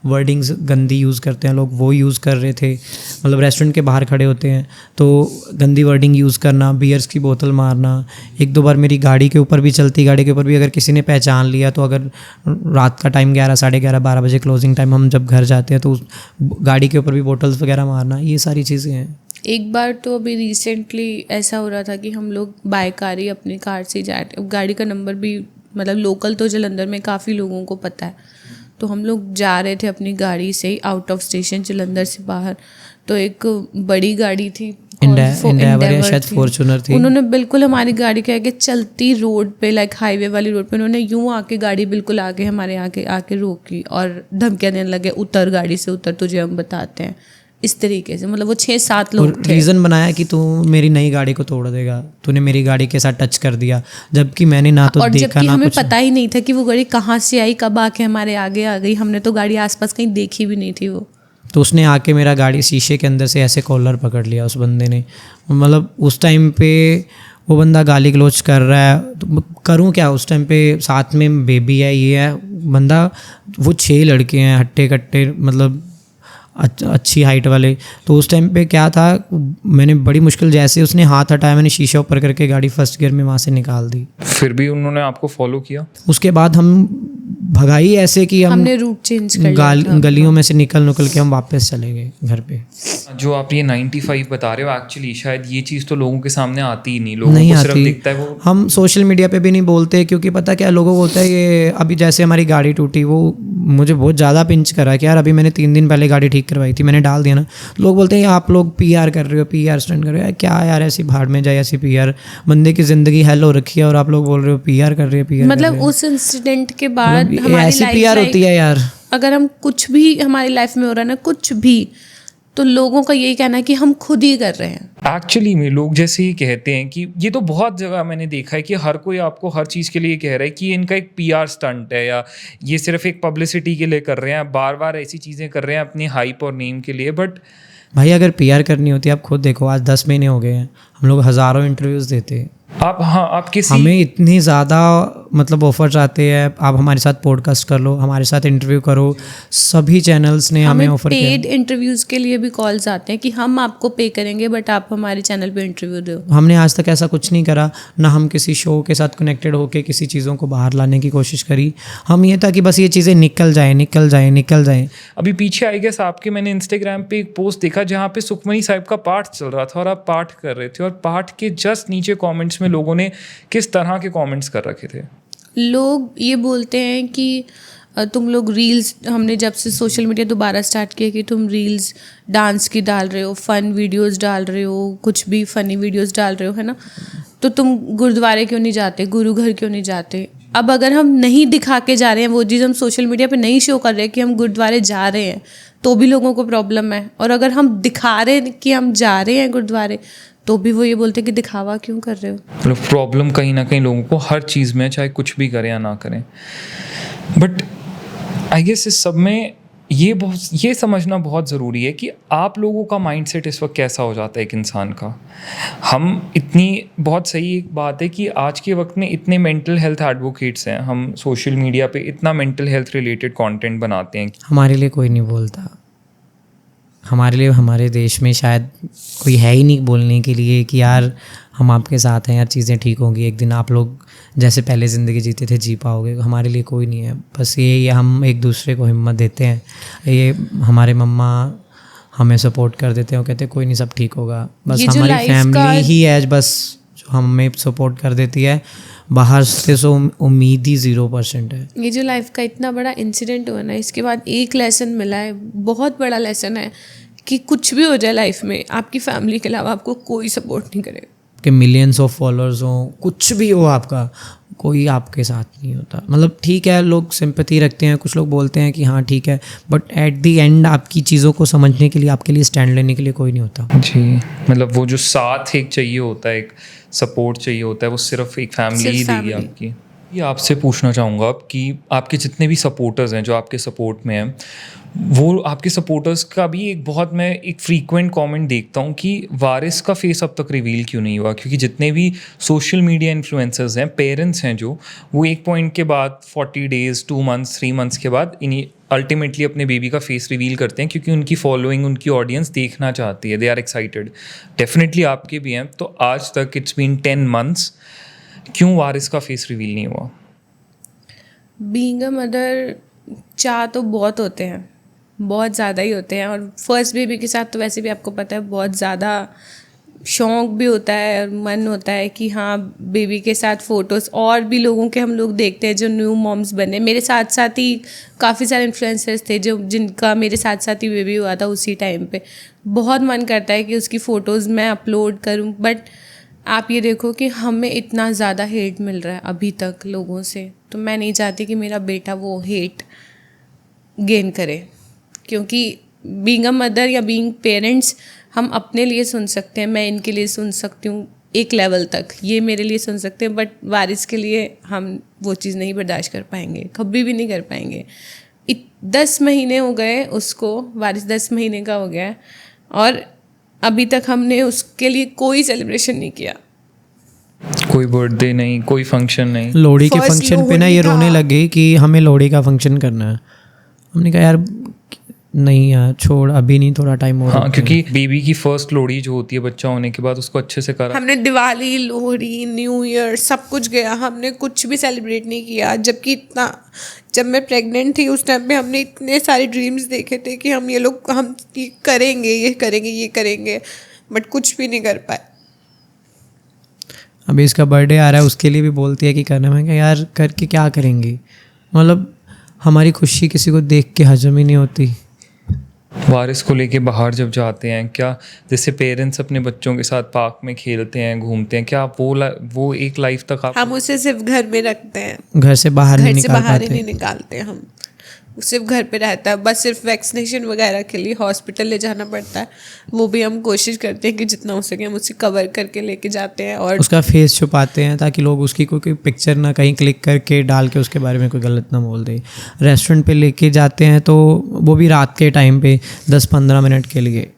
वर्डिंग्स गंदी यूज़ करते हैं लोग, वो यूज़ कर रहे थे। मतलब रेस्टोरेंट के बाहर खड़े होते हैं तो गंदी वर्डिंग यूज़ करना, बियर्स की बोतल मारना। 1-2 बार मेरी गाड़ी के ऊपर भी, चलती गाड़ी के ऊपर भी अगर किसी ने पहचान लिया, तो अगर रात का टाइम 11, 11:30, 12 बजे क्लोजिंग टाइम हम जब घर जाते हैं, तो उस गाड़ी के ऊपर भी बोटल्स वगैरह मारना, ये सारी चीज़ें हैं। एक बार तो अभी रिसेंटली ऐसा हो रहा था कि हम लोग बाय कार ही अपनी कार से जा रहे, गाड़ी का नंबर भी मतलब लोकल तो जलंधर में काफ़ी लोगों को पता है, तो हम लोग जा रहे थे अपनी गाड़ी से आउट ऑफ स्टेशन जलंधर से बाहर, तो एक बड़ी गाड़ी थी, एंडेवर या शायद फॉर्च्यूनर थी। उन्होंने बिल्कुल हमारी गाड़ी के आगे चलती रोड पे, लाइक हाईवे वाली रोड पे, उन्होंने यूं आके गाड़ी बिल्कुल आगे हमारे आके रोकी और धमकियाँ देने लगे, उतर गाड़ी से उतर, तुझे हम बताते हैं, इस तरीके से। मतलब वो 6-7 लोग थे। रीज़न बनाया कि तू मेरी नई गाड़ी को तोड़ देगा, तूने मेरी गाड़ी के साथ टच कर दिया, जबकि मैंने ना तो और देखा जबकि ना हमें कुछ। पता ही नहीं था कि वो गाड़ी कहाँ से आई, कब आके हमारे आगे आ गई। हमने तो गाड़ी आसपास कहीं देखी भी नहीं थी वो। तो उसने आके मेरा गाड़ी शीशे के अंदर से ऐसे कॉलर पकड़ लिया उस बंदे ने। मतलब उस टाइम पे वो बंदा गाली गलौज कर रहा है, तो करूँ क्या उस टाइम पे, साथ में बेबी है, ये है बंदा, वो 6 लड़के हैं हट्टे कट्टे, मतलब अच्छी हाइट वाले। तो उस टाइम पे क्या था, मैंने बड़ी मुश्किल, जैसे उसने हाथ हटाया, मैंने शीशा ऊपर करके गाड़ी फर्स्ट गियर में वहाँ से निकाल दी। फिर भी उन्होंने आपको फॉलो किया? उसके बाद हम भगाई ऐसे कि हमने रूट चेंज कर लिया। गलियों में से निकल के हम वापस चले गए घर पे। जो आप ये 95 बता रहे हो, एक्चुअली शायद ये चीज़ तो लोगों के सामने आती ही नहीं, लोगों नहीं को सिर्फ आती। दिखता है वो। हम सोशल मीडिया पे भी नहीं बोलते, क्योंकि पता क्या लोगों को होता है, ये अभी जैसे हमारी गाड़ी टूटी, वो मुझे बहुत ज़्यादा पिंच करा कि यार अभी मैंने 3 दिन पहले गाड़ी ठीक करवाई थी, मैंने डाल दिया ना। लोग बोलते हैं आप लोग PR कर रहे हो, PR स्टंट कर रहे हो। यार क्या यार, ऐसी भाड़ में जाए, ऐसी PR, बंदे की ज़िंदगी हेल हो रखी है और आप लोग बोल रहे हो PR कर रहे हो, PR मतलब उस इंसिडेंट के बाद हमारी ऐसी लाइफ PR होती है यार। अगर हम कुछ भी हमारी लाइफ में हो रहा है ना, कुछ भी, तो लोगों का यही कहना है कि हम खुद ही कर रहे हैं। एक्चुअली में लोग जैसे ही कहते हैं कि ये तो बहुत जगह मैंने देखा है कि हर कोई आपको हर चीज़ के लिए कह रहा है कि इनका एक PR स्टंट है या ये सिर्फ एक पब्लिसिटी के लिए कर रहे हैं, बार बार ऐसी चीज़ें कर रहे हैं अपनी हाइप और नेम के लिए। बट भाई अगर PR करनी होती, आप खुद देखो, आज 10 महीने हो गए हैं, हम लोग हज़ारों इंटरव्यूज़ देते हैं, आप किसी, हमें इतनी ज़्यादा मतलब ऑफर्स आते हैं, आप हमारे साथ पॉडकास्ट कर लो, हमारे साथ इंटरव्यू करो, सभी चैनल्स ने हमें ऑफर किया। पेड इंटरव्यूज़ के लिए भी कॉल्स आते हैं कि हम आपको पे करेंगे बट आप हमारे चैनल पे इंटरव्यू दो। हमने आज तक ऐसा कुछ नहीं करा, ना हम किसी शो के साथ कनेक्टेड होके किसी चीज़ों को बाहर लाने की कोशिश करी। हम ये था कि बस ये चीज़ें निकल जाएं। अभी पीछे आई गेस आपके मैंने इंस्टाग्राम पे एक पोस्ट देखा जहाँ पे सुखमनी साहिब का पाठ चल रहा था और आप पाठ कर रहे थे, और पाठ के जस्ट नीचे कमेंट्स में लोगों ने किस तरह के कमेंट्स कर रखे थे? लोग ये बोलते हैं कि तुम लोग रील्स, हमने जब से सोशल मीडिया दोबारा स्टार्ट किया, कि तुम रील्स डांस की डाल रहे हो, फन वीडियोस डाल रहे हो, कुछ भी फनी वीडियोस डाल रहे हो, है ना, तो तुम गुरुद्वारे क्यों नहीं जाते, गुरु घर क्यों नहीं जाते। अब अगर हम नहीं दिखा के जा रहे हैं वो चीज़, हम सोशल मीडिया पे नहीं शो कर रहे हैं कि हम गुरुद्वारे जा रहे हैं, तो भी लोगों को प्रॉब्लम है। और अगर हम दिखा रहे हैं कि हम जा रहे हैं गुरुद्वारे, तो भी वो ये बोलते हैं कि दिखावा क्यों कर रहे हो। मतलब प्रॉब्लम कहीं ना कहीं लोगों को हर चीज़ में, चाहे कुछ भी करें या ना करें। बट आई गेस इस सब में ये समझना बहुत ज़रूरी है कि आप लोगों का माइंडसेट इस वक्त कैसा हो जाता है एक इंसान का। हम इतनी बहुत सही एक बात है कि आज के वक्त में इतने मेंटल हेल्थ एडवोकेट्स हैं, हम सोशल मीडिया पे इतना मेंटल हेल्थ रिलेटेड कंटेंट बनाते हैं। हमारे लिए कोई नहीं बोलता, हमारे लिए हमारे देश में शायद कोई है ही नहीं बोलने के लिए कि यार हम आपके साथ हैं यार, चीज़ें ठीक होंगी, एक दिन आप लोग जैसे पहले ज़िंदगी जीते थे जी पाओगे। हमारे लिए कोई नहीं है, बस ये हम एक दूसरे को हिम्मत देते हैं। ये हमारे मम्मा हमें सपोर्ट कर देते हैं, वो कहते हैं कोई नहीं सब ठीक होगा। बस ये जो हमारी life फैमिली का- ही है बस जो हमें सपोर्ट कर देती है, बाहर से तो उम्मीद ही 0% है। ये जो लाइफ का इतना बड़ा इंसिडेंट हुआ ना, इसके बाद एक लेसन मिला है, बहुत बड़ा लेसन है कि कुछ भी हो जाए लाइफ में, आपकी फैमिली के अलावा आपको कोई सपोर्ट नहीं करेगा। कि मिलियंस ऑफ फॉलोअर्स हों, कुछ भी हो आपका, कोई आपके साथ नहीं होता। मतलब ठीक है, लोग सिंपैथी रखते हैं, कुछ लोग बोलते हैं कि हाँ ठीक है, बट एट द एंड आपकी चीज़ों को समझने के लिए, आपके लिए स्टैंड लेने के लिए कोई नहीं होता। जी, मतलब वो जो साथ एक चाहिए होता है, एक सपोर्ट चाहिए होता है, वो सिर्फ एक फैमिली सिर्फ ही देगी family। आपकी। ये आपसे पूछना चाहूँगा अब कि आपके जितने भी सपोर्टर्स हैं जो आपके सपोर्ट में हैं, वो आपके सपोर्टर्स का भी एक बहुत, मैं एक फ्रीक्वेंट कमेंट देखता हूँ कि वारिस का फेस अब तक रिवील क्यों नहीं हुआ। क्योंकि जितने भी सोशल मीडिया इन्फ्लुएंसर्स हैं, पेरेंट्स हैं जो, वो एक पॉइंट के बाद 40 डेज़ 2 मंथ्स 3 मंथ्स के बाद इन्हीं अल्टीमेटली अपने बेबी का फेस रिवील करते हैं, क्योंकि उनकी फॉलोइंग, उनकी ऑडियंस देखना चाहती है, दे आर एक्साइटेड। डेफिनेटली आपके भी हैं। तो आज तक इट्स बीन 10 मंथ्स, क्यों वारिस का फेस रिवील नहीं हुआ? बीइंग अ मदर चाह तो बहुत होते हैं, बहुत ज़्यादा ही होते हैं। और फर्स्ट बेबी के साथ तो वैसे भी आपको पता है बहुत ज़्यादा शौक भी होता है और मन होता है कि हाँ बेबी के साथ फ़ोटोज़, और भी लोगों के हम लोग देखते हैं जो न्यू मॉम्स बने। मेरे साथ साथ ही काफ़ी सारे इन्फ्लुएंसर्स थे जो जिनका मेरे साथ साथ ही बेबी हुआ था उसी टाइम पे। बहुत मन करता है कि उसकी फ़ोटोज़ मैं अपलोड करूँ, बट आप ये देखो कि हमें इतना ज़्यादा हेट मिल रहा है अभी तक लोगों से, तो मैं नहीं चाहती कि मेरा बेटा वो हेट गेन करे। क्योंकि बीइंग अ मदर या बीइंग पेरेंट्स हम अपने लिए सुन सकते हैं, मैं इनके लिए सुन सकती हूँ एक लेवल तक, ये मेरे लिए सुन सकते हैं, बट वारिस के लिए हम वो चीज़ नहीं बर्दाश्त कर पाएंगे, कभी भी नहीं कर पाएंगे। 10 महीने हो गए उसको, वारिस 10 महीने का हो गया है और अभी तक हमने उसके लिए कोई सेलिब्रेशन नहीं किया। कोई बर्थडे नहीं, कोई फंक्शन नहीं। लोहड़ी के First फंक्शन पे ना लोहड़ी ये रोने था। लगे कि हमें लोहड़ी का फंक्शन करना है। हमने कहा यार नहीं यार छोड़, अभी नहीं, थोड़ा टाइम और हाँ, रुकते हैं। क्योंकि बेबी की फर्स्ट लोहड़ी जो होती है बच्चा होने के बाद, उसको अच्छे से करा। हमने दिवाली, लोहड़ी, न्यू ईयर सब कुछ गया, हमने कुछ भी सेलिब्रेट नहीं किया। जबकि इतना, जब मैं प्रेग्नेंट थी उस टाइम पे हमने इतने सारे ड्रीम्स देखे थे कि हम ये करेंगे, ये करेंगे, ये करेंगे, बट कुछ भी नहीं कर पाए। अभी इसका बर्थडे आ रहा है, उसके लिए भी बोलती है कि करना। मैं कहा यार करके क्या करेंगी, मतलब हमारी खुशी किसी को देख के हजम ही नहीं होती। वारिस को लेके बाहर जब जाते हैं, क्या जैसे पेरेंट्स अपने बच्चों के साथ पार्क में खेलते हैं, घूमते हैं, क्या वो एक लाइफ तक आप हम उसे सिर्फ घर में रखते हैं, घर से बाहर नहीं घर से निकाल बाहर ही पाते। नहीं निकालते हम, वो सिर्फ घर पे रहता है। बस सिर्फ वैक्सीनेशन वगैरह के लिए हॉस्पिटल ले जाना पड़ता है, वो भी हम कोशिश करते हैं कि जितना हो सके हम उसे कवर करके लेके जाते हैं। और उसका फेस छुपाते हैं ताकि लोग उसकी कोई पिक्चर ना कहीं क्लिक करके डाल के उसके बारे में कोई गलत ना बोल दे। रेस्टोरेंट पे लेके जाते हैं तो वो भी रात के टाइम पे 10-15 मिनट के लिए।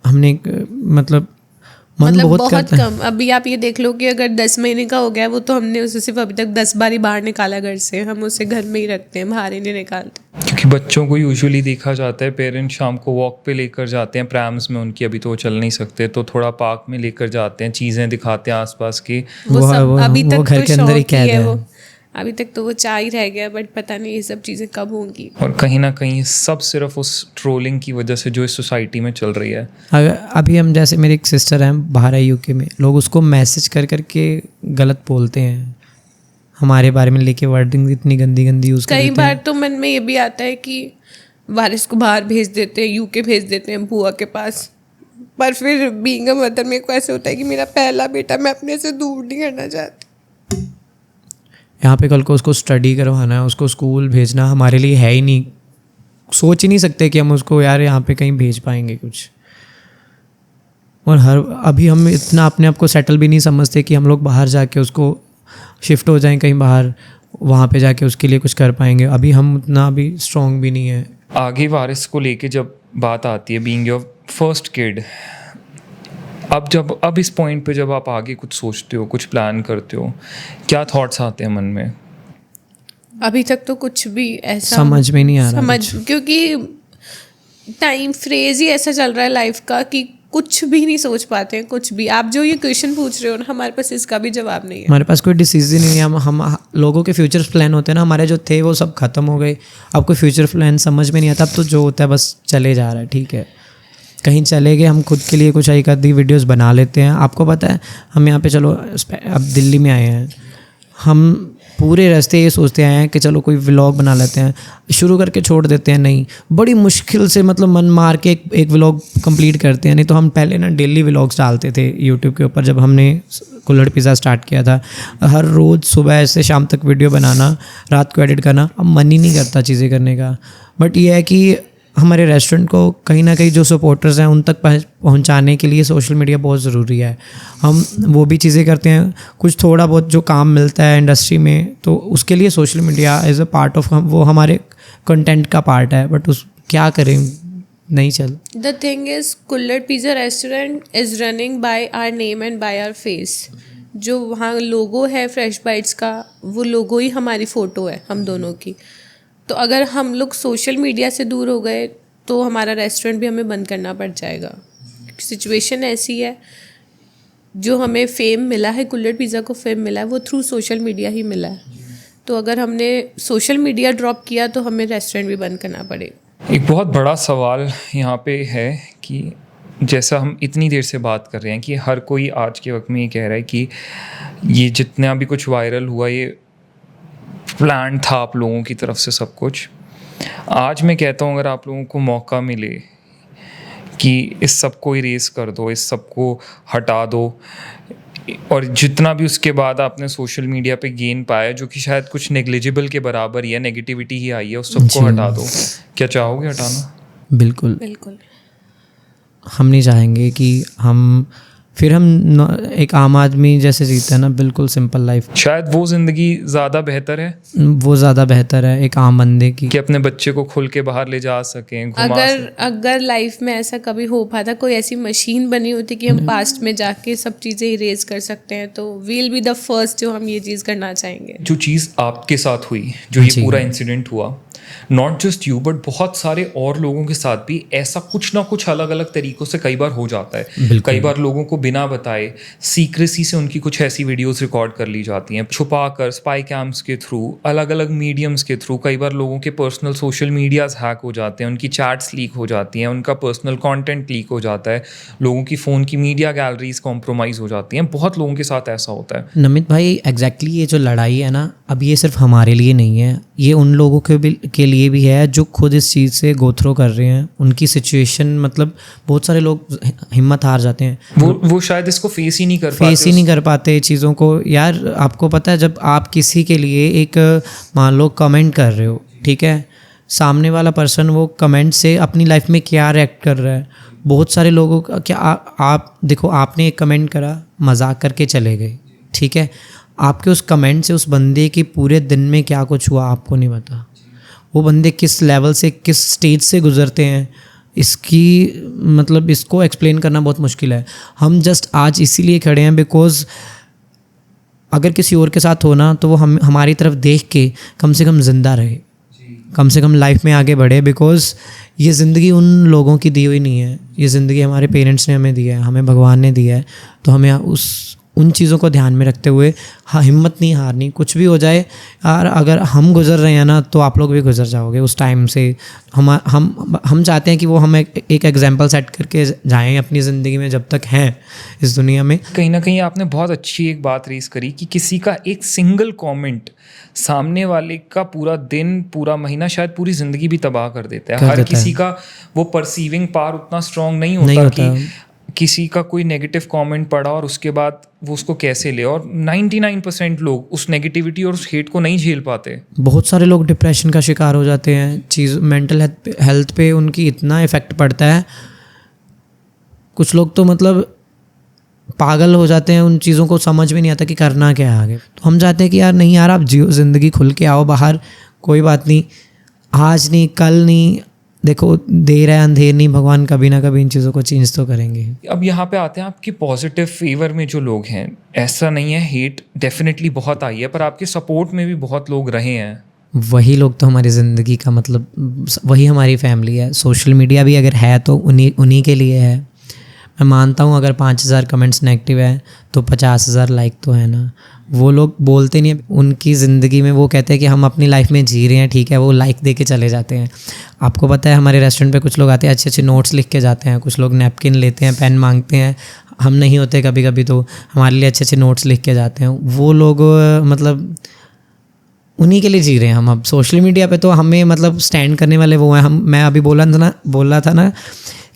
हमने मतलब मन बहुत करता है। कम। अभी आप ये देख लो कि अगर 10 महीने का हो गया वो, तो हमने उसे सिर्फ अभी तक 10 बार ही बाहर निकाला घर से। हम उसे घर में ही रखते हैं, बाहर ही नहीं निकालते। क्योंकि बच्चों को यूजुअली देखा जाता है पेरेंट्स शाम को वॉक पे लेकर जाते हैं प्रैम्स में उनकी, अभी तो वो चल नहीं सकते, तो थोड़ा पार्क में लेकर जाते हैं, चीज़ें दिखाते हैं आसपास की। वो सब अभी वो तक घर तो के अंदर ही शौक ही कैद है है। वो, अभी तक तो वो चाह ही रह गया, बट पता नहीं ये सब चीज़ें कब होंगी। और कहीं ना कहीं सब सिर्फ उस ट्रोलिंग की वजह से जो इस सोसाइटी में चल रही है। अगर अभी हम जैसे मेरी एक सिस्टर है बाहर है यूके में, लोग उसको मैसेज कर करके गलत बोलते हैं हमारे बारे में, लेके वर्डिंग इतनी गंदी गंदी यूज़ कई करते बार हैं। तो मन में ये भी आता है कि वारिस को बाहर भेज देते हैं, यूके भेज देते हैं बुआ के पास, पर फिर बीइंग अ मदर मेरे को ऐसे होता है कि मेरा पहला बेटा, मैं अपने से दूर नहीं करना चाहती। यहाँ पे कल को उसको स्टडी करवाना है, उसको स्कूल भेजना हमारे लिए है ही नहीं, सोच ही नहीं सकते कि हम उसको यार यहाँ पे कहीं भेज पाएंगे कुछ। और अभी हम इतना अपने आप को सेटल भी नहीं समझते कि हम लोग बाहर जाके उसको शिफ्ट हो जाएं कहीं बाहर, वहाँ पे जाके उसके लिए कुछ कर पाएंगे। अभी हम उतना अभी स्ट्रॉन्ग भी नहीं है। आगे वारिस को लेके जब बात आती है, बीइंग योर फर्स्ट किड, अब इस पॉइंट पे जब आप आगे कुछ सोचते हो, कुछ प्लान करते हो, क्या थॉट्स आते हैं मन में? अभी तक तो कुछ भी ऐसा समझ में नहीं आ रहा क्योंकि टाइम फ्रेज ही ऐसा चल रहा है लाइफ का कि कुछ भी नहीं सोच पाते हैं, कुछ भी। आप जो ये क्वेश्चन पूछ रहे हो ना, हमारे पास इसका भी जवाब नहीं है। हमारे पास कोई डिसीजन नहीं है। हम लोगों के फ्यूचर प्लान होते हैं ना, हमारे जो थे वो सब खत्म हो गए। अब कोई फ्यूचर प्लान समझ में नहीं आता। अब तो जो होता है बस चले जा रहा है, ठीक है, कहीं चले गए, हम खुद के लिए कुछ एक आधी वीडियोस बना लेते हैं। आपको पता है हम यहाँ पे चलो अब दिल्ली में आए हैं, हम पूरे रास्ते ये सोचते आए हैं कि चलो कोई व्लॉग बना लेते हैं, शुरू करके छोड़ देते हैं। नहीं, बड़ी मुश्किल से मतलब मन मार के एक व्लॉग कंप्लीट करते हैं। नहीं तो हम पहले ना डेली व्लॉग्स डालते थे यूट्यूब के ऊपर। जब हमने कुल्हड़ पिज़्ज़ा स्टार्ट किया था, हर रोज़ सुबह से शाम तक वीडियो बनाना, रात को एडिट करना। अब मन ही नहीं करता चीज़ें करने का। बट ये है कि हमारे रेस्टोरेंट को कहीं ना कहीं जो सपोर्टर्स हैं उन तक पहुंचाने के लिए सोशल मीडिया बहुत ज़रूरी है। हम वो भी चीज़ें करते हैं, कुछ थोड़ा बहुत जो काम मिलता है इंडस्ट्री में, तो उसके लिए social media as a part of, वो हमारे कंटेंट का पार्ट है। बट उस क्या करें, नहीं चल। The thing is, kulhad pizza restaurant is running by our name and by our face. जो वहाँ लोगो है फ्रेश बाइट्स का, वो लोगो ही हमारी फ़ोटो है हम दोनों की। तो अगर हम लोग सोशल मीडिया से दूर हो गए तो हमारा रेस्टोरेंट भी हमें बंद करना पड़ जाएगा। सिचुएशन ऐसी है, जो हमें फेम मिला है, कुल्हड़ पिज़्ज़ा को फेम मिला है, वो थ्रू सोशल मीडिया ही मिला है। तो अगर हमने सोशल मीडिया ड्रॉप किया तो हमें रेस्टोरेंट भी बंद करना पड़ेगा। एक बहुत बड़ा सवाल यहाँ पे है कि जैसा हम इतनी देर से बात कर रहे हैं कि हर कोई आज के वक्त में ये कह रहा है कि ये जितना भी कुछ वायरल हुआ, ये प्लान था आप लोगों की तरफ से सब कुछ। आज मैं कहता हूँ अगर आप लोगों को मौका मिले कि इस सब को इरेज कर दो, इस सब को हटा दो, और जितना भी उसके बाद आपने सोशल मीडिया पे गेन पाया, जो कि शायद कुछ नेग्लिजिबल के बराबर ही है, नेगेटिविटी ही आई है, उस सबको हटा दो, क्या चाहोगे हटाना? बिल्कुल बिल्कुल। हम नहीं चाहेंगे कि हम एक आम आदमी जैसे जीते हैं ना, बिल्कुल सिंपल लाइफ। शायद वो ज़िंदगी ज़्यादा बेहतर है, वो ज़्यादा बेहतर है एक आम बंदे की, कि अपने बच्चे को खुल के बाहर ले जा सकें, घुमा अगर लाइफ में ऐसा कभी हो पाता, कोई ऐसी मशीन बनी होती कि हम पास्ट में जाके सब चीज़ें इरेज कर सकते हैं, तो वील बी द फर्स्ट जो हम ये चीज़ करना चाहेंगे। जो चीज़ आपके साथ हुई, जो ये पूरा इंसिडेंट हुआ, नॉट जस्ट यू बट बहुत सारे और लोगों के साथ भी ऐसा कुछ ना कुछ अलग अलग तरीक़ों से कई बार हो जाता है। कई बार लोगों को बिना बताए सीक्रेसी से उनकी कुछ ऐसी वीडियोस रिकॉर्ड कर ली जाती हैं, छुपा कर, स्पाई कैम्स के थ्रू, अलग अलग मीडियम्स के थ्रू। कई बार लोगों के पर्सनल सोशल मीडियाज हैक हो जाते हैं, उनकी चैट्स लीक हो जाती हैं, उनका पर्सनल कॉन्टेंट लीक हो जाता है, लोगों की फ़ोन की मीडिया गैलरीज कॉम्प्रोमाइज़ हो जाती हैं। बहुत लोगों के साथ ऐसा होता है। नमित भाई, एग्जैक्टली ये जो लड़ाई है ना, अब ये सिर्फ हमारे लिए नहीं है, ये उन लोगों के लिए भी है जो खुद इस चीज़ से गो थ्रू कर रहे हैं। उनकी सिचुएशन, मतलब बहुत सारे लोग हिम्मत हार जाते हैं, वो शायद इसको फेस ही नहीं कर पाते चीज़ों को। यार आपको पता है, जब आप किसी के लिए एक मान लो कमेंट कर रहे हो, ठीक है, सामने वाला पर्सन वो कमेंट से अपनी लाइफ में क्या रिएक्ट कर रहा है। बहुत सारे लोगों का क्या, आप देखो, आपने एक कमेंट करा, मजाक करके चले गए, ठीक है, आपके उस कमेंट से उस बंदे के पूरे दिन में क्या कुछ हुआ आपको नहीं पता। वो बंदे किस लेवल से, किस स्टेज से गुजरते हैं, इसकी मतलब इसको एक्सप्लेन करना बहुत मुश्किल है। हम जस्ट आज इसीलिए खड़े हैं बिकॉज अगर किसी और के साथ हो ना, तो वो हमारी तरफ देख के कम से कम ज़िंदा रहे, कम से कम लाइफ में आगे बढ़े। बिकॉज ये ज़िंदगी उन लोगों की दी हुई नहीं है, ये ज़िंदगी हमारे पेरेंट्स ने हमें दिया है, हमें भगवान ने दिया है। तो हमें उन चीज़ों को ध्यान में रखते हुए हिम्मत नहीं हारनी। कुछ भी हो जाए यार, अगर हम गुजर रहे हैं ना, तो आप लोग भी गुजर जाओगे उस टाइम से। हम चाहते हैं कि वो हम एक एग्जाम्पल सेट करके जाएं अपनी ज़िंदगी में जब तक हैं इस दुनिया में। कहीं ना कहीं आपने बहुत अच्छी एक बात रेस करी कि किसी का एक सिंगल कमेंट सामने वाले का पूरा दिन, पूरा महीना, शायद पूरी ज़िंदगी भी तबाह कर देता है। हर किसी का वो परसीविंग पावर उतना स्ट्रांग नहीं होता कि किसी का कोई नेगेटिव कमेंट पड़ा और उसके बाद वो उसको कैसे ले। और 99% लोग उस नेगेटिविटी और उस हेट को नहीं झेल पाते। बहुत सारे लोग डिप्रेशन का शिकार हो जाते हैं, मेंटल हेल्थ पे उनकी इतना इफ़ेक्ट पड़ता है। कुछ लोग तो मतलब पागल हो जाते हैं, उन चीज़ों को समझ में नहीं आता कि करना क्या है आगे। तो हम चाहते हैं कि यार नहीं यार, आप जियो ज़िंदगी, खुल के आओ बाहर, कोई बात नहीं, आज नहीं कल नहीं, देखो देर है अंधेर नहीं, भगवान कभी ना कभी इन चीज़ों को चेंज तो करेंगे। अब यहाँ पे आते हैं आपकी पॉजिटिव फेवर में जो लोग हैं, ऐसा नहीं है, हेट डेफिनेटली बहुत आई है, पर आपके सपोर्ट में भी बहुत लोग रहे हैं। वही लोग तो हमारी ज़िंदगी का मतलब, वही हमारी फैमिली है। सोशल मीडिया भी अगर है तो उन्हीं के लिए है। मैं मानता हूँ अगर 5000 कमेंट्स नेगेटिव है तो 50,000 लाइक तो है ना। वो लोग बोलते नहीं, उनकी ज़िंदगी में वो कहते हैं कि हम अपनी लाइफ में जी रहे हैं, ठीक है, वो लाइक दे के चले जाते हैं। आपको पता है हमारे रेस्टोरेंट पे कुछ लोग आते हैं, अच्छे अच्छे नोट्स लिख के जाते हैं, कुछ लोग नैपकिन लेते हैं, पेन मांगते हैं। हम नहीं होते कभी कभी तो हमारे लिए अच्छे अच्छे नोट्स लिख के जाते हैं। वो लोग मतलब उन्हीं के लिए जी रहे हैं हम। अब सोशल मीडिया पे तो हमें मतलब स्टैंड करने वाले वो हैं। मैं अभी बोल रहा था ना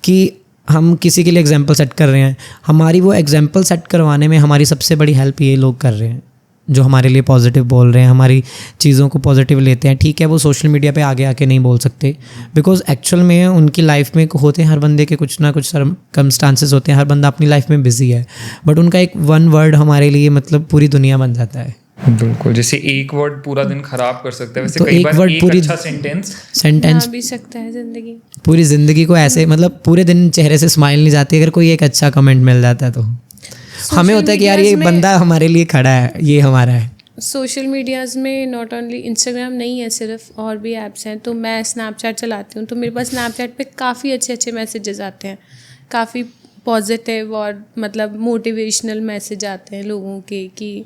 कि हम किसी के लिए एग्जाम्पल सेट कर रहे हैं। हमारी वो एग्जाम्पल सेट करवाने में हमारी सबसे बड़ी हेल्प ये लोग कर रहे हैं जो हमारे लिए पॉजिटिव बोल रहे हैं, हमारी चीज़ों को पॉजिटिव लेते हैं। ठीक है, वो सोशल मीडिया पे आगे आके नहीं बोल सकते बिकॉज एक्चुअल में उनकी लाइफ में होते हैं, हर बंदे के कुछ ना कुछ सर्कमस्टांसेस होते हैं, हर बंदा अपनी लाइफ में बिजी है, बट उनका एक वन वर्ड हमारे लिए मतलब पूरी दुनिया बन जाता है। बिल्कुल, जैसे एक वर्ड पूरा दिन खराब कर सकता है, वैसे तो कई एक बार वर्ड एक पूरी अच्छा सेंटेंस सेंटेंस भी सकता है ज़िंदगी। पूरी ज़िंदगी को ऐसे मतलब पूरे दिन चेहरे से स्माइल नहीं जाती अगर कोई एक अच्छा कमेंट मिल जाता है तो हमें होता है कि यार ये बंदा हमारे लिए खड़ा है, ये हमारा है। सोशल मीडियाज़ में नॉट ओनली इंस्टाग्राम नहीं है सिर्फ, और भी ऐप्स हैं। तो मैं स्नैपचैट चलाती हूँ, तो मेरे पास स्नैपचैट पे काफ़ी अच्छे अच्छे मैसेजेस आते हैं, काफ़ी पॉजिटिव और मतलब मोटिवेशनल मैसेज आते हैं लोगों के कि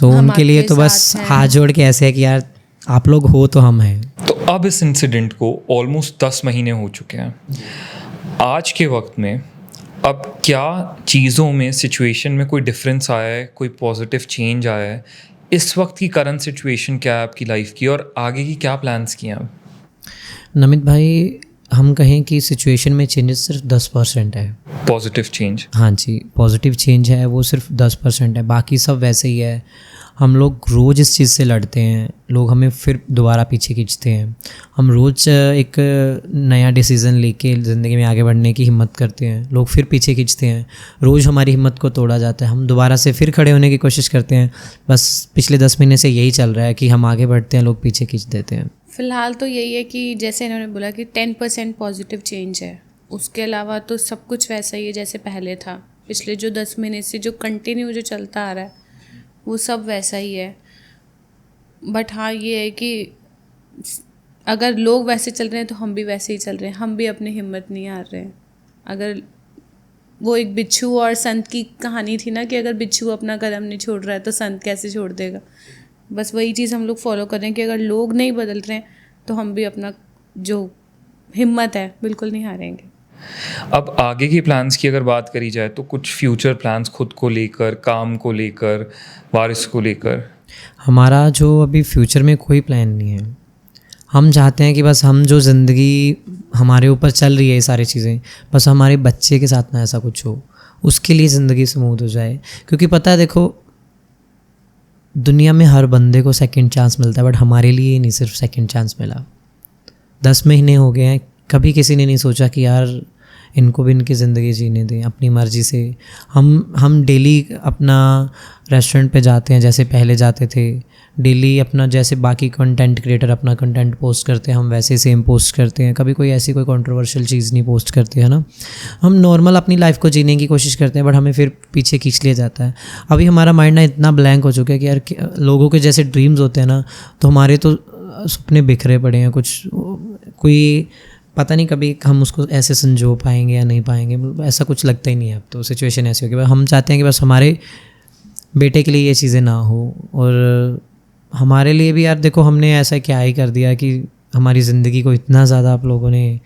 उनके लिए तो बस हाथ जोड़ के ऐसे है कि यार आप लोग हो तो हम हैं। तो अब इस इंसिडेंट को ऑलमोस्ट 10 महीने हो चुके हैं। आज के वक्त में अब क्या चीज़ों में, सिचुएशन में कोई डिफरेंस आया है, कोई पॉजिटिव चेंज आया है? इस वक्त की करंट सिचुएशन क्या है आपकी लाइफ की, और आगे की क्या प्लान्स किए हैं? नमित भाई, हम कहें कि सिचुएशन में चेंजेस सिर्फ 10% है। Positive change? हाँ जी, पॉजिटिव चेंज है वो सिर्फ 10% है, बाकी सब वैसे ही है। हम लोग रोज़ इस चीज़ से लड़ते हैं, लोग हमें फिर दोबारा पीछे खींचते हैं। हम रोज़ एक नया डिसीज़न लेके ज़िंदगी में आगे बढ़ने की हिम्मत करते हैं, लोग फिर पीछे खींचते हैं। रोज़ हमारी हिम्मत को तोड़ा जाता है, हम दोबारा से फिर खड़े होने की कोशिश करते हैं। बस पिछले 10 महीने से यही चल रहा है कि हम आगे बढ़ते हैं, लोग पीछे खींच देते हैं। फ़िलहाल तो यही है कि जैसे इन्होंने बोला कि 10% पॉजिटिव चेंज है, उसके अलावा तो सब कुछ वैसा ही है जैसे पहले था। पिछले जो 10 महीने से जो कंटिन्यू जो चलता आ रहा है वो सब वैसा ही है। बट हाँ, ये है कि अगर लोग वैसे चल रहे हैं तो हम भी वैसे ही चल रहे हैं, हम भी अपनी हिम्मत नहीं हार रहे हैं। अगर वो एक बिच्छू और संत की कहानी थी ना कि अगर बिच्छू अपना कदम नहीं छोड़ रहा है तो संत कैसे छोड़ देगा। बस वही चीज़ हम लोग फॉलो कर रहे हैं कि अगर लोग नहीं बदल रहे हैं तो हम भी अपना जो हिम्मत है बिल्कुल नहीं हारेंगे। अब आगे की प्लान्स की अगर बात करी जाए तो कुछ फ्यूचर प्लान्स खुद को लेकर, काम को लेकर, वारिस को लेकर? हमारा जो अभी फ्यूचर में कोई प्लान नहीं है। हम चाहते हैं कि बस हम जो ज़िंदगी हमारे ऊपर चल रही है ये सारी चीज़ें, बस हमारे बच्चे के साथ ना ऐसा कुछ हो, उसके लिए ज़िंदगी स्मूथ हो जाए। क्योंकि पता है देखो, दुनिया में हर बंदे को सेकंड चांस मिलता है, बट हमारे लिए नहीं सिर्फ सेकंड चांस मिला। 10 महीने हो गए हैं, कभी किसी ने नहीं सोचा कि यार इनको भी इनकी ज़िंदगी जीने दें अपनी मर्ज़ी से। हम डेली अपना रेस्टोरेंट पे जाते हैं जैसे पहले जाते थे, डेली अपना जैसे बाकी कंटेंट क्रिएटर अपना कंटेंट पोस्ट करते हैं हम वैसे सेम पोस्ट करते हैं। कभी कोई ऐसी कोई कंट्रोवर्शियल चीज़ नहीं पोस्ट करते, है ना। हम नॉर्मल अपनी लाइफ को जीने की कोशिश करते हैं, बट हमें फिर पीछे खींच लिया जाता है। अभी हमारा माइंड ना इतना ब्लैंक हो चुका है कि यार लोगों के जैसे ड्रीम्स होते हैं ना, तो हमारे तो सपने बिखरे पड़े हैं। कुछ कोई पता नहीं कभी हम उसको ऐसे संजो पाएंगे या नहीं पाएंगे, ऐसा कुछ लगता ही नहीं है। अब तो सिचुएशन ऐसी होगी, हम चाहते हैं कि बस हमारे बेटे के लिए ये चीज़ें ना हो, और हमारे लिए भी यार देखो हमने ऐसा क्या ही कर दिया कि हमारी ज़िंदगी को इतना ज़्यादा आप लोगों ने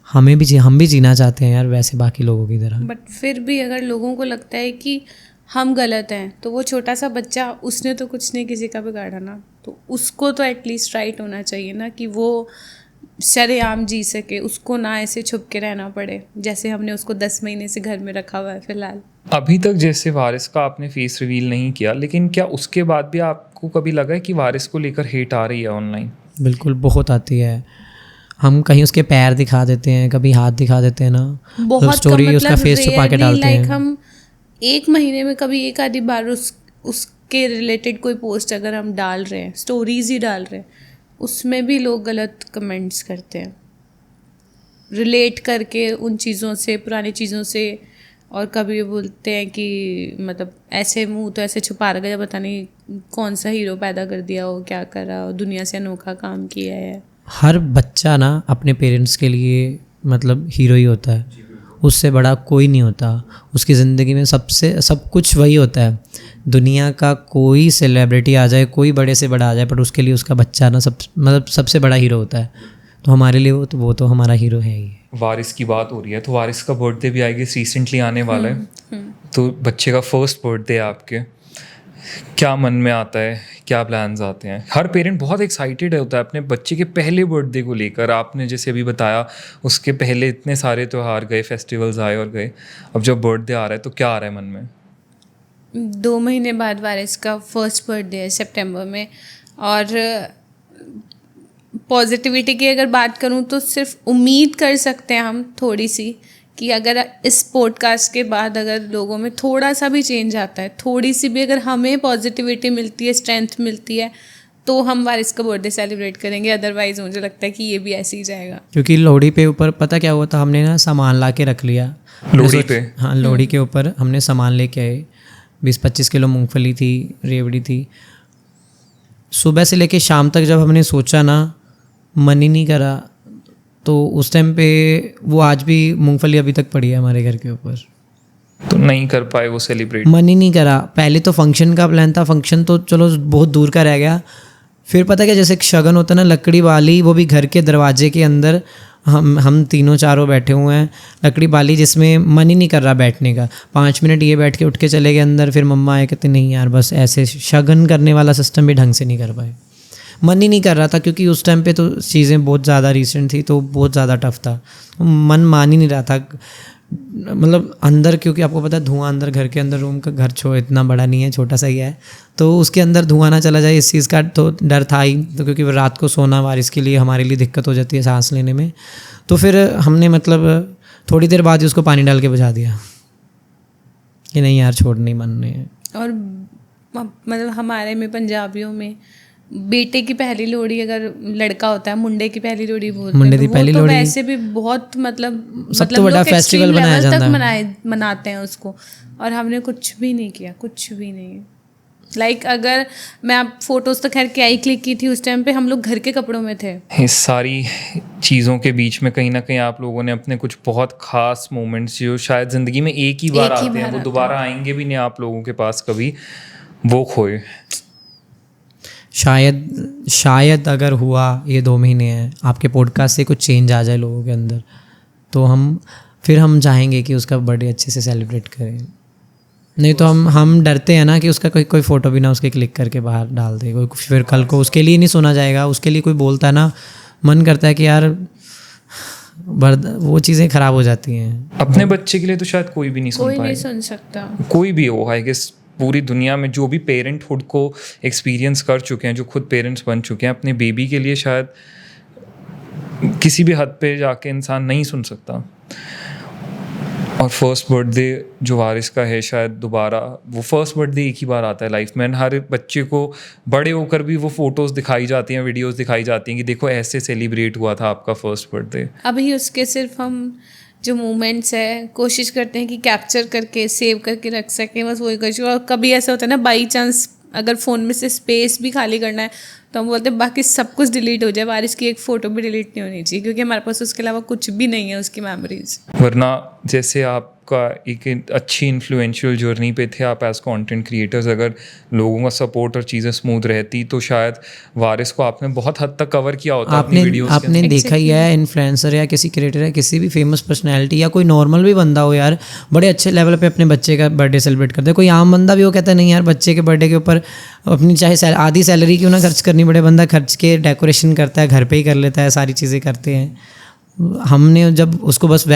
हम भी जीना चाहते हैं यार वैसे बाकी लोगों की तरह। बट फिर भी अगर लोगों को लगता है कि हम गलत हैं तो वो छोटा सा बच्चा, उसने तो कुछ नहीं किसी का बिगाड़ा ना, तो उसको तो एटलीस्ट राइट होना चाहिए ना कि वो शरेआम जी सके, उसको ना ऐसे छुप के रहना पड़े जैसे हमने उसको 10 महीने से घर में रखा हुआ है फ़िलहाल। अभी तक जैसे वारिस का आपने फेस रिवील नहीं किया, लेकिन क्या उसके बाद भी आपको कभी लगा है कि वारिस को लेकर हेट आ रही है ऑनलाइन? बिल्कुल, बहुत आती है। हम कहीं उसके पैर दिखा देते हैं, कभी हाथ दिखा देते हैं ना, बहुत स्टोरी मतलब उसका फेस छुपा के डालते हैं। हम एक महीने में कभी एक आधी बार उसके रिलेटेड कोई पोस्ट अगर हम डाल रहे हैं, स्टोरीज ही डाल रहे हैं, उसमें भी लोग गलत कमेंट्स करते हैं। रिलेट करके उन चीज़ों से, पुरानी चीज़ों से। और कभी बोलते हैं कि मतलब ऐसे मुंह तो ऐसे छुपा रखा है, पता नहीं कौन सा हीरो पैदा कर दिया हो, क्या करा हो, दुनिया से अनोखा काम किया है। हर बच्चा ना अपने पेरेंट्स के लिए मतलब हीरो ही होता है, उससे बड़ा कोई नहीं होता। उसकी ज़िंदगी में सब कुछ वही होता है। दुनिया का कोई सेलिब्रिटी आ जाए, कोई बड़े से बड़ा आ जाए, पर उसके लिए उसका बच्चा ना सबसे बड़ा हीरो होता है। तो हमारे लिए वो तो हमारा हीरो है ही। वारिस की बात हो रही है तो वारिस का बर्थडे भी आई गेस रिसेंटली आने वाला है। तो बच्चे का फर्स्ट बर्थडे है आपके, क्या मन में आता है, क्या प्लान्स आते हैं? हर पेरेंट बहुत एक्साइटेड होता है अपने बच्चे के पहले बर्थडे को लेकर। आपने जैसे अभी बताया उसके पहले इतने सारे त्यौहार गए, फेस्टिवल्स आए और गए, अब जब बर्थडे आ रहा है तो क्या आ रहा है मन में? 2 महीने बाद वारिस का फर्स्ट बर्थडे है सितंबर में। और पॉजिटिविटी की अगर बात करूं तो सिर्फ उम्मीद कर सकते हैं हम थोड़ी सी कि अगर इस पॉडकास्ट के बाद अगर लोगों में थोड़ा सा भी चेंज आता है, थोड़ी सी भी अगर हमें पॉजिटिविटी मिलती है, स्ट्रेंथ मिलती है, तो हम वारिस का बर्थडे सेलिब्रेट करेंगे। अदरवाइज मुझे लगता है कि ये भी ऐसे ही जाएगा। क्योंकि लोहड़ी पे ऊपर पता क्या हुआ था, हमने ना सामान ला के रख लिया लोहड़ी पे। हाँ, लोहड़ी के ऊपर हमने सामान लेके आए। 20-25 किलो मूंगफली थी, रेवड़ी थी। सुबह से लेके शाम तक जब हमने सोचा ना, मन ही नहीं करा। तो उस टाइम पे वो आज भी मूंगफली अभी तक पड़ी है हमारे घर के ऊपर। तो नहीं कर पाए वो सेलिब्रेट? मन ही नहीं करा। पहले तो फंक्शन का प्लान था, फंक्शन तो चलो बहुत दूर का रह गया। फिर पता क्या, जैसे एक शगन होता है ना, लकड़ी वाली, वो भी घर के दरवाजे के अंदर हम तीनों चारों बैठे हुए हैं, लकड़ी वाली, जिसमें मन ही नहीं कर रहा बैठने का। 5 मिनट ये बैठ के उठ के चले गए अंदर। फिर मम्मा आए, कहते नहीं यार बस ऐसे शगन करने वाला सिस्टम भी ढंग से नहीं कर पाए। मन ही नहीं कर रहा था, क्योंकि उस टाइम पे तो चीज़ें बहुत ज़्यादा रिसेंट थी, तो बहुत ज़्यादा टफ था। मन मान ही नहीं रहा था, मतलब अंदर, क्योंकि आपको पता है धुआं अंदर, घर के अंदर, रूम का घर इतना बड़ा नहीं है, छोटा सा ही है, तो उसके अंदर धुआं ना चला जाए इस चीज़ का तो डर था ही। तो क्योंकि रात को सोना वारिस के लिए हमारे लिए दिक्कत हो जाती है सांस लेने में, तो फिर हमने मतलब थोड़ी देर बाद ही उसको पानी डाल के बुझा दिया कि नहीं यार छोड़ नहीं मन रहे हैं। और मतलब हमारे में पंजाबियों में बेटे की पहली लोहड़ी, अगर लड़का होता है मुंडे की पहली लोहड़ी बोलते हैं। मुंडे की पहली लोहड़ी वैसे भी बहुत मतलब सबसे बड़ा फेस्टिवल बनाया जाता है, मनाते हैं उसको। और हमने कुछ भी नहीं किया, कुछ भी नहीं। लाइक अगर मैं आप फोटोज तो खैर क्या ही क्लिक की थी, उस टाइम पे हम लोग घर के कपड़ों में थे। इस सारी चीज़ों के बीच में कहीं ना कहीं आप लोगों ने अपने कुछ बहुत खास मोमेंट्स जो शायद ज़िंदगी में एक ही बार आते हैं, वो दोबारा आएंगे भी नहीं आप लोगों के पास कभी, वो खोए। शायद अगर हुआ, ये 2 महीने हैं, आपके पॉडकास्ट से कुछ चेंज आ जाए लोगों के अंदर, तो हम चाहेंगे कि उसका बर्थडे अच्छे से सेलिब्रेट करें। नहीं तो हम डरते हैं ना कि उसका कोई फ़ोटो भी ना उसके क्लिक करके बाहर डाल दे कोई, फिर कल को उसके लिए नहीं सुना जाएगा। उसके लिए कोई बोलता है ना, मन करता है कि यार वो चीज़ें ख़राब हो जाती हैं। अपने बच्चे के लिए तो शायद कोई भी नहीं सुन पाएगा, कोई नहीं सुन सकता, कोई भी हो। आई गेस पूरी दुनिया में जो भी पेरेंटहुड को एक्सपीरियंस कर चुके हैं, जो खुद पेरेंट्स बन चुके हैं, अपने बेबी के लिए शायद किसी भी हद पे जाके इंसान नहीं सुन सकता। और फर्स्ट बर्थडे जो वारिस का है, शायद दोबारा वो फर्स्ट बर्थडे एक ही बार आता है लाइफ में। हर बच्चे को बड़े होकर भी वो फोटोज़ दिखाई जाती हैं, वीडियोस दिखाई जाती हैं कि देखो ऐसे सेलिब्रेट हुआ था आपका फर्स्ट बर्थडे। अभी उसके सिर्फ हम जो मोमेंट्स है कोशिश करते हैं कि कैप्चर करके सेव करके रख सकें, बस वही कोशिश। और कभी ऐसा होता है ना, बाई चांस अगर फ़ोन में से स्पेस भी खाली करना है तो हम बोलते हैं बाकी सब कुछ डिलीट हो जाए, वारिस की एक फ़ोटो भी डिलीट नहीं होनी चाहिए, क्योंकि हमारे पास उसके अलावा कुछ भी नहीं है उसकी मेमोरीज। वरना जैसे आपका एक अच्छी इन्फ्लुएंशियल जर्नी पे थे आप एज कंटेंट क्रिएटर्स, अगर लोगों का सपोर्ट और चीज़ें स्मूथ रहती तो शायद वारिस को आपने बहुत हद तक कवर किया होता अपनी वीडियोस के। आपने देखा ही है, इन्फ्लुएंसर या किसी क्रिएटर या किसी भी फेमस पर्सनैलिटी या कोई नॉर्मल भी बंदा हो यार, बड़े अच्छे लेवल पे अपने बच्चे का बर्थडे सेलिब्रेट करते हैं। कोई आम बंदा भी हो कहता है नहीं यार बच्चे के बर्थडे के ऊपर अपनी चाहे आधी सैलरी क्यों ना खर्च करनी पड़े, बंदा खर्च के डेकोरेशन करता है, घर पे ही कर लेता है, सारी चीज़ें करते हैं। हमने जब उसको बस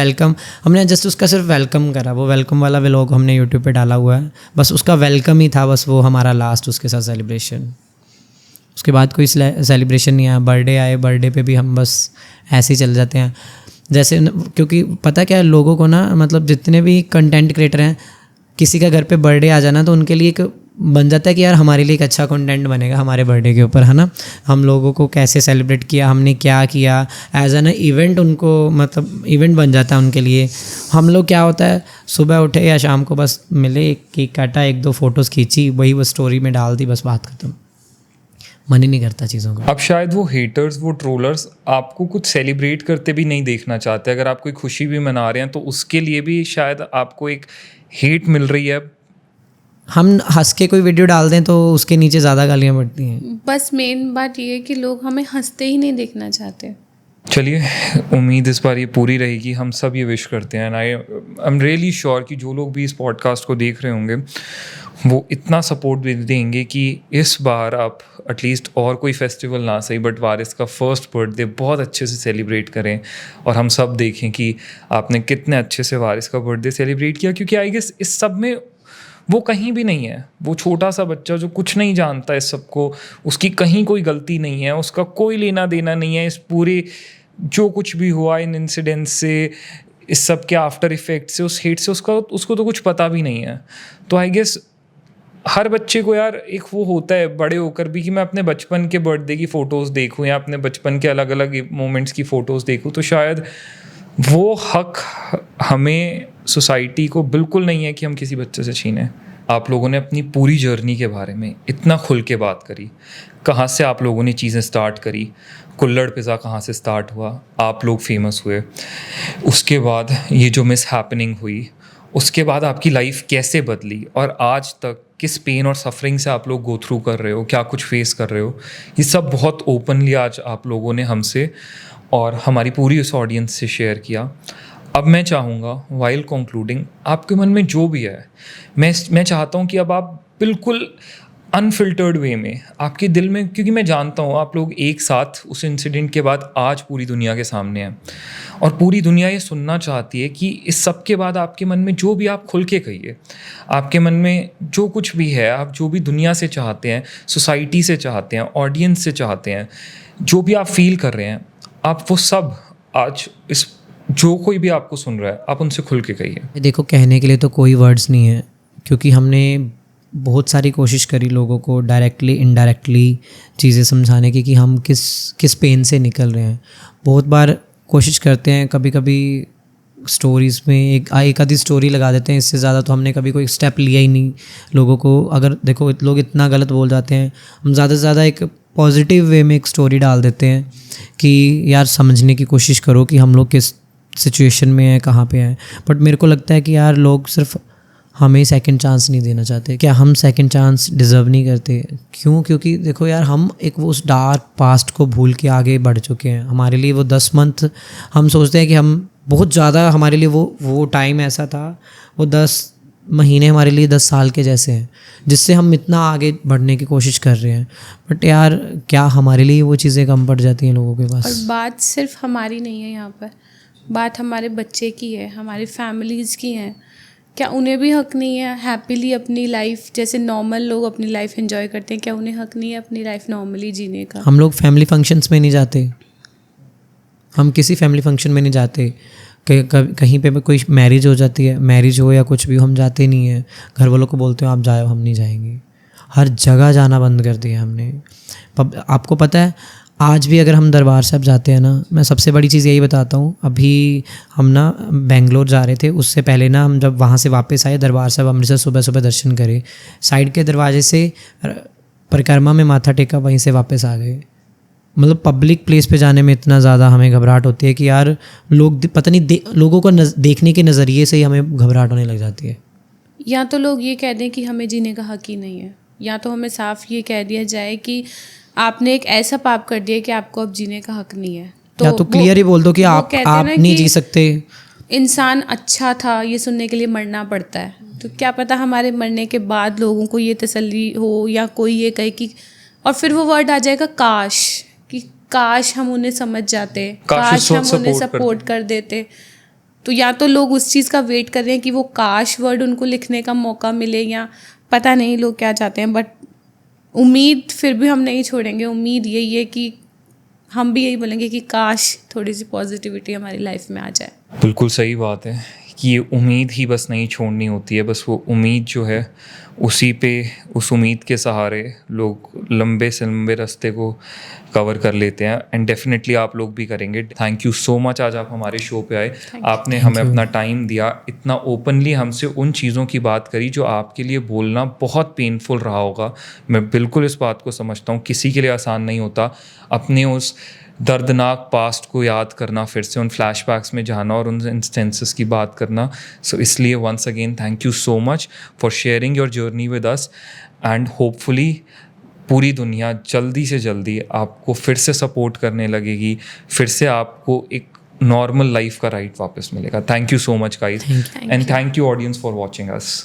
हमने जस्ट उसका सिर्फ वेलकम करा, वो वेलकम वाला व्लॉग हमने यूट्यूब पे डाला हुआ है, बस उसका वेलकम ही था, बस वो हमारा लास्ट उसके साथ सेलिब्रेशन। उसके बाद कोई सेलिब्रेशन नहीं आया। बर्थडे आए, बर्थडे पे भी हम बस ऐसे ही चल जाते हैं जैसे, क्योंकि पता क्या है लोगों को ना, मतलब जितने भी कंटेंट क्रिएटर हैं, किसी का घर पे बर्थडे आ जाना तो उनके लिए एक बन जाता है कि यार हमारे लिए एक अच्छा कंटेंट बनेगा हमारे बर्थडे के ऊपर, है ना। हम लोगों को कैसे सेलिब्रेट किया, हमने क्या किया, एज एन इवेंट उनको, मतलब इवेंट बन जाता है उनके लिए। हम लोग क्या होता है, सुबह उठे या शाम को बस मिले, एक केक काटा, 1-2 फ़ोटोज़ खींची, वही बस स्टोरी में डाल दी, बस बात खत्म। मन ही नहीं करता चीज़ों को। अब शायद वो हेटर्स, वो ट्रोलर्स आपको कुछ सेलिब्रेट करते भी नहीं देखना चाहते। अगर आप कोई खुशी भी मना रहे हैं तो उसके लिए भी शायद आपको एक हेट मिल रही है। हम हंस के कोई वीडियो डाल दें तो उसके नीचे ज़्यादा गालियाँ पड़ती हैं। बस मेन बात ये है कि लोग हमें हंसते ही नहीं देखना चाहते। चलिए, उम्मीद इस बार ये पूरी रहेगी, हम सब ये विश करते हैं। आई एम रियली श्योर कि जो लोग भी इस पॉडकास्ट को देख रहे होंगे वो इतना सपोर्ट भी देंगे कि इस बार आप एटलीस्ट और कोई फेस्टिवल ना सही बट वारिस का फर्स्ट बर्थडे बहुत अच्छे से सेलिब्रेट करें और हम सब देखें कि आपने कितने अच्छे से वारिस का बर्थडे सेलिब्रेट किया। क्योंकि आई गेस इस सब में वो कहीं भी नहीं है, वो छोटा सा बच्चा जो कुछ नहीं जानता इस सबको, उसकी कहीं कोई गलती नहीं है, उसका कोई लेना देना नहीं है इस पूरे जो कुछ भी हुआ इन इंसिडेंट से, इस सब के आफ्टर इफेक्ट से, उस हेट से, उसको तो कुछ पता भी नहीं है। तो आई गेस हर बच्चे को यार एक वो होता है बड़े होकर भी कि मैं अपने बचपन के बर्थडे की फ़ोटोज़ देखूं या अपने बचपन के अलग अलग मोमेंट्स की फ़ोटोज़ देखूं। तो शायद वो हक हमें सोसाइटी को बिल्कुल नहीं है कि हम किसी बच्चे से छीनें। आप लोगों ने अपनी पूरी जर्नी के बारे में इतना खुल के बात करी, कहाँ से आप लोगों ने चीज़ें स्टार्ट करी, कुल्हड़ पिज़्ज़ा कहाँ से स्टार्ट हुआ, आप लोग फेमस हुए, उसके बाद ये जो मिस हैपनिंग हुई, उसके बाद आपकी लाइफ कैसे बदली और आज तक किस पेन और सफरिंग से आप लोग गो थ्रू कर रहे हो, क्या कुछ फेस कर रहे हो, ये सब बहुत ओपनली आज आप लोगों ने हमसे और हमारी पूरी उस ऑडियंस से शेयर किया। अब मैं चाहूँगा वाइल कंक्लूडिंग, आपके मन में जो भी है, मैं चाहता हूँ कि अब आप बिल्कुल अनफिल्टर्ड वे में आपके दिल में, क्योंकि मैं जानता हूँ आप लोग एक साथ उस इंसिडेंट के बाद आज पूरी दुनिया के सामने हैं और पूरी दुनिया ये सुनना चाहती है कि इस सब के बाद आपके मन में जो भी, आप खुल के कहिए, आपके मन में जो कुछ भी है, आप जो भी दुनिया से चाहते हैं, सोसाइटी से चाहते हैं, ऑडियंस से चाहते हैं, जो भी आप फील कर रहे हैं, आप वो सब आज इस जो कोई भी आपको सुन रहा है आप उनसे खुल के कहिए। देखो, कहने के लिए तो कोई वर्ड्स नहीं है, क्योंकि हमने बहुत सारी कोशिश करी लोगों को डायरेक्टली इनडायरेक्टली चीज़ें समझाने की कि हम किस पेन से निकल रहे हैं। बहुत बार कोशिश करते हैं, कभी कभी स्टोरीज़ में एक आधी स्टोरी लगा देते हैं, इससे ज़्यादा तो हमने कभी कोई स्टेप लिया ही नहीं लोगों को। अगर देखो लोग इतना गलत बोल जाते हैं, हम ज़्यादा से ज़्यादा एक पॉजिटिव वे में एक स्टोरी डाल देते हैं कि यार समझने की कोशिश करो कि हम लोग किस सिचुएशन में हैं, कहाँ पे हैं। बट मेरे को लगता है कि यार लोग सिर्फ हमें सेकंड चांस नहीं देना चाहते। क्या हम सेकंड चांस डिज़र्व नहीं करते? क्यों? क्योंकि देखो यार, हम एक वो उस डार्क पास्ट को भूल के आगे बढ़ चुके हैं। हमारे लिए वो 10 मंथ, हम सोचते हैं कि हम बहुत ज़्यादा, हमारे लिए वो टाइम ऐसा था, वो 10 महीने हमारे लिए 10 साल के जैसे हैं, जिससे हम इतना आगे बढ़ने की कोशिश कर रहे हैं। बट यार क्या हमारे लिए वो चीज़ें कम पड़ जाती हैं लोगों के पास? और बात सिर्फ हमारी नहीं है यहाँ पर, बात हमारे बच्चे की है, हमारी फैमिलीज़ की है। क्या उन्हें भी हक नहीं है हैप्पीली अपनी लाइफ, जैसे नॉर्मल लोग अपनी लाइफ एंजॉय करते हैं, क्या उन्हें हक नहीं है अपनी लाइफ नॉर्मली जीने का? हम लोग फैमिली फंक्शंस में नहीं जाते, हम किसी फैमिली फंक्शन में नहीं जाते। कहीं पे कोई मैरिज हो जाती है, मैरिज हो या कुछ भी, हम जाते नहीं हैं। घर वालों को बोलते हो आप जाओ, हम नहीं जाएंगे। हर जगह जाना बंद कर दिया हमने। आपको पता है, आज भी अगर हम दरबार साहब जाते हैं ना, मैं सबसे बड़ी चीज़ यही बताता हूँ। अभी हम ना बेंगलोर जा रहे थे, उससे पहले ना हम जब वहाँ से वापस आए, दरबार साहब अमृतसर सुबह सुबह दर्शन करे, साइड के दरवाजे से परिक्रमा में माथा टेका, वहीं से वापस आ गए। मतलब पब्लिक प्लेस पे जाने में इतना ज़्यादा हमें घबराहट होती है कि यार लोग पता नहीं लोगों को देखने के नज़रिए से ही हमें घबराहट होने लग जाती है। या तो लोग ये कह दें कि हमें जीने का हक ही नहीं है, या तो हमें साफ ये कह दिया जाए कि आपने एक ऐसा पाप कर दिया कि आपको अब जीने का हक नहीं है। या तो क्लियर ही बोल दो कि आप नहीं जी सकते। इंसान अच्छा था, ये सुनने के लिए मरना पड़ता है। तो क्या पता हमारे मरने के बाद लोगों को ये तसल्ली हो, या कोई ये कहे कि, और फिर वो वर्ड आ जाएगा काश, कि काश हम उन्हें समझ जाते, काश हम उन्हें सपोर्ट कर देते। तो या तो लोग उस चीज़ का वेट कर रहे हैं कि वो काश वर्ड उनको लिखने का मौका मिले, या पता नहीं लोग क्या चाहते हैं। बट उम्मीद फिर भी हम नहीं छोड़ेंगे। उम्मीद यही है कि हम भी यही बोलेंगे कि काश थोड़ी सी पॉजिटिविटी हमारी लाइफ में आ जाए। बिल्कुल सही बात है कि ये उम्मीद ही बस नहीं छोड़नी होती है, बस वो उम्मीद जो है उसी पे, उस उम्मीद के सहारे लोग लंबे से लंबे रास्ते को कवर कर लेते हैं, एंड डेफिनेटली आप लोग भी करेंगे। थैंक यू सो मच, आज आप हमारे शो पे आए, आपने हमें अपना टाइम दिया, इतना ओपनली हमसे उन चीज़ों की बात करी जो आपके लिए बोलना बहुत पेनफुल रहा होगा। मैं बिल्कुल इस बात को समझता हूँ, किसी के लिए आसान नहीं होता अपने उस दर्दनाक पास्ट को याद करना, फिर से उन फ्लैशबैक्स में जाना और उन इंस्टेंसेस की बात करना। सो इसलिए once again thank you so much for sharing your journey with us, and hopefully पूरी दुनिया जल्दी से जल्दी आपको फिर से सपोर्ट करने लगेगी, फिर से आपको एक नॉर्मल लाइफ का राइट वापस मिलेगा। Thank you so much guys, and thank you audience for watching us.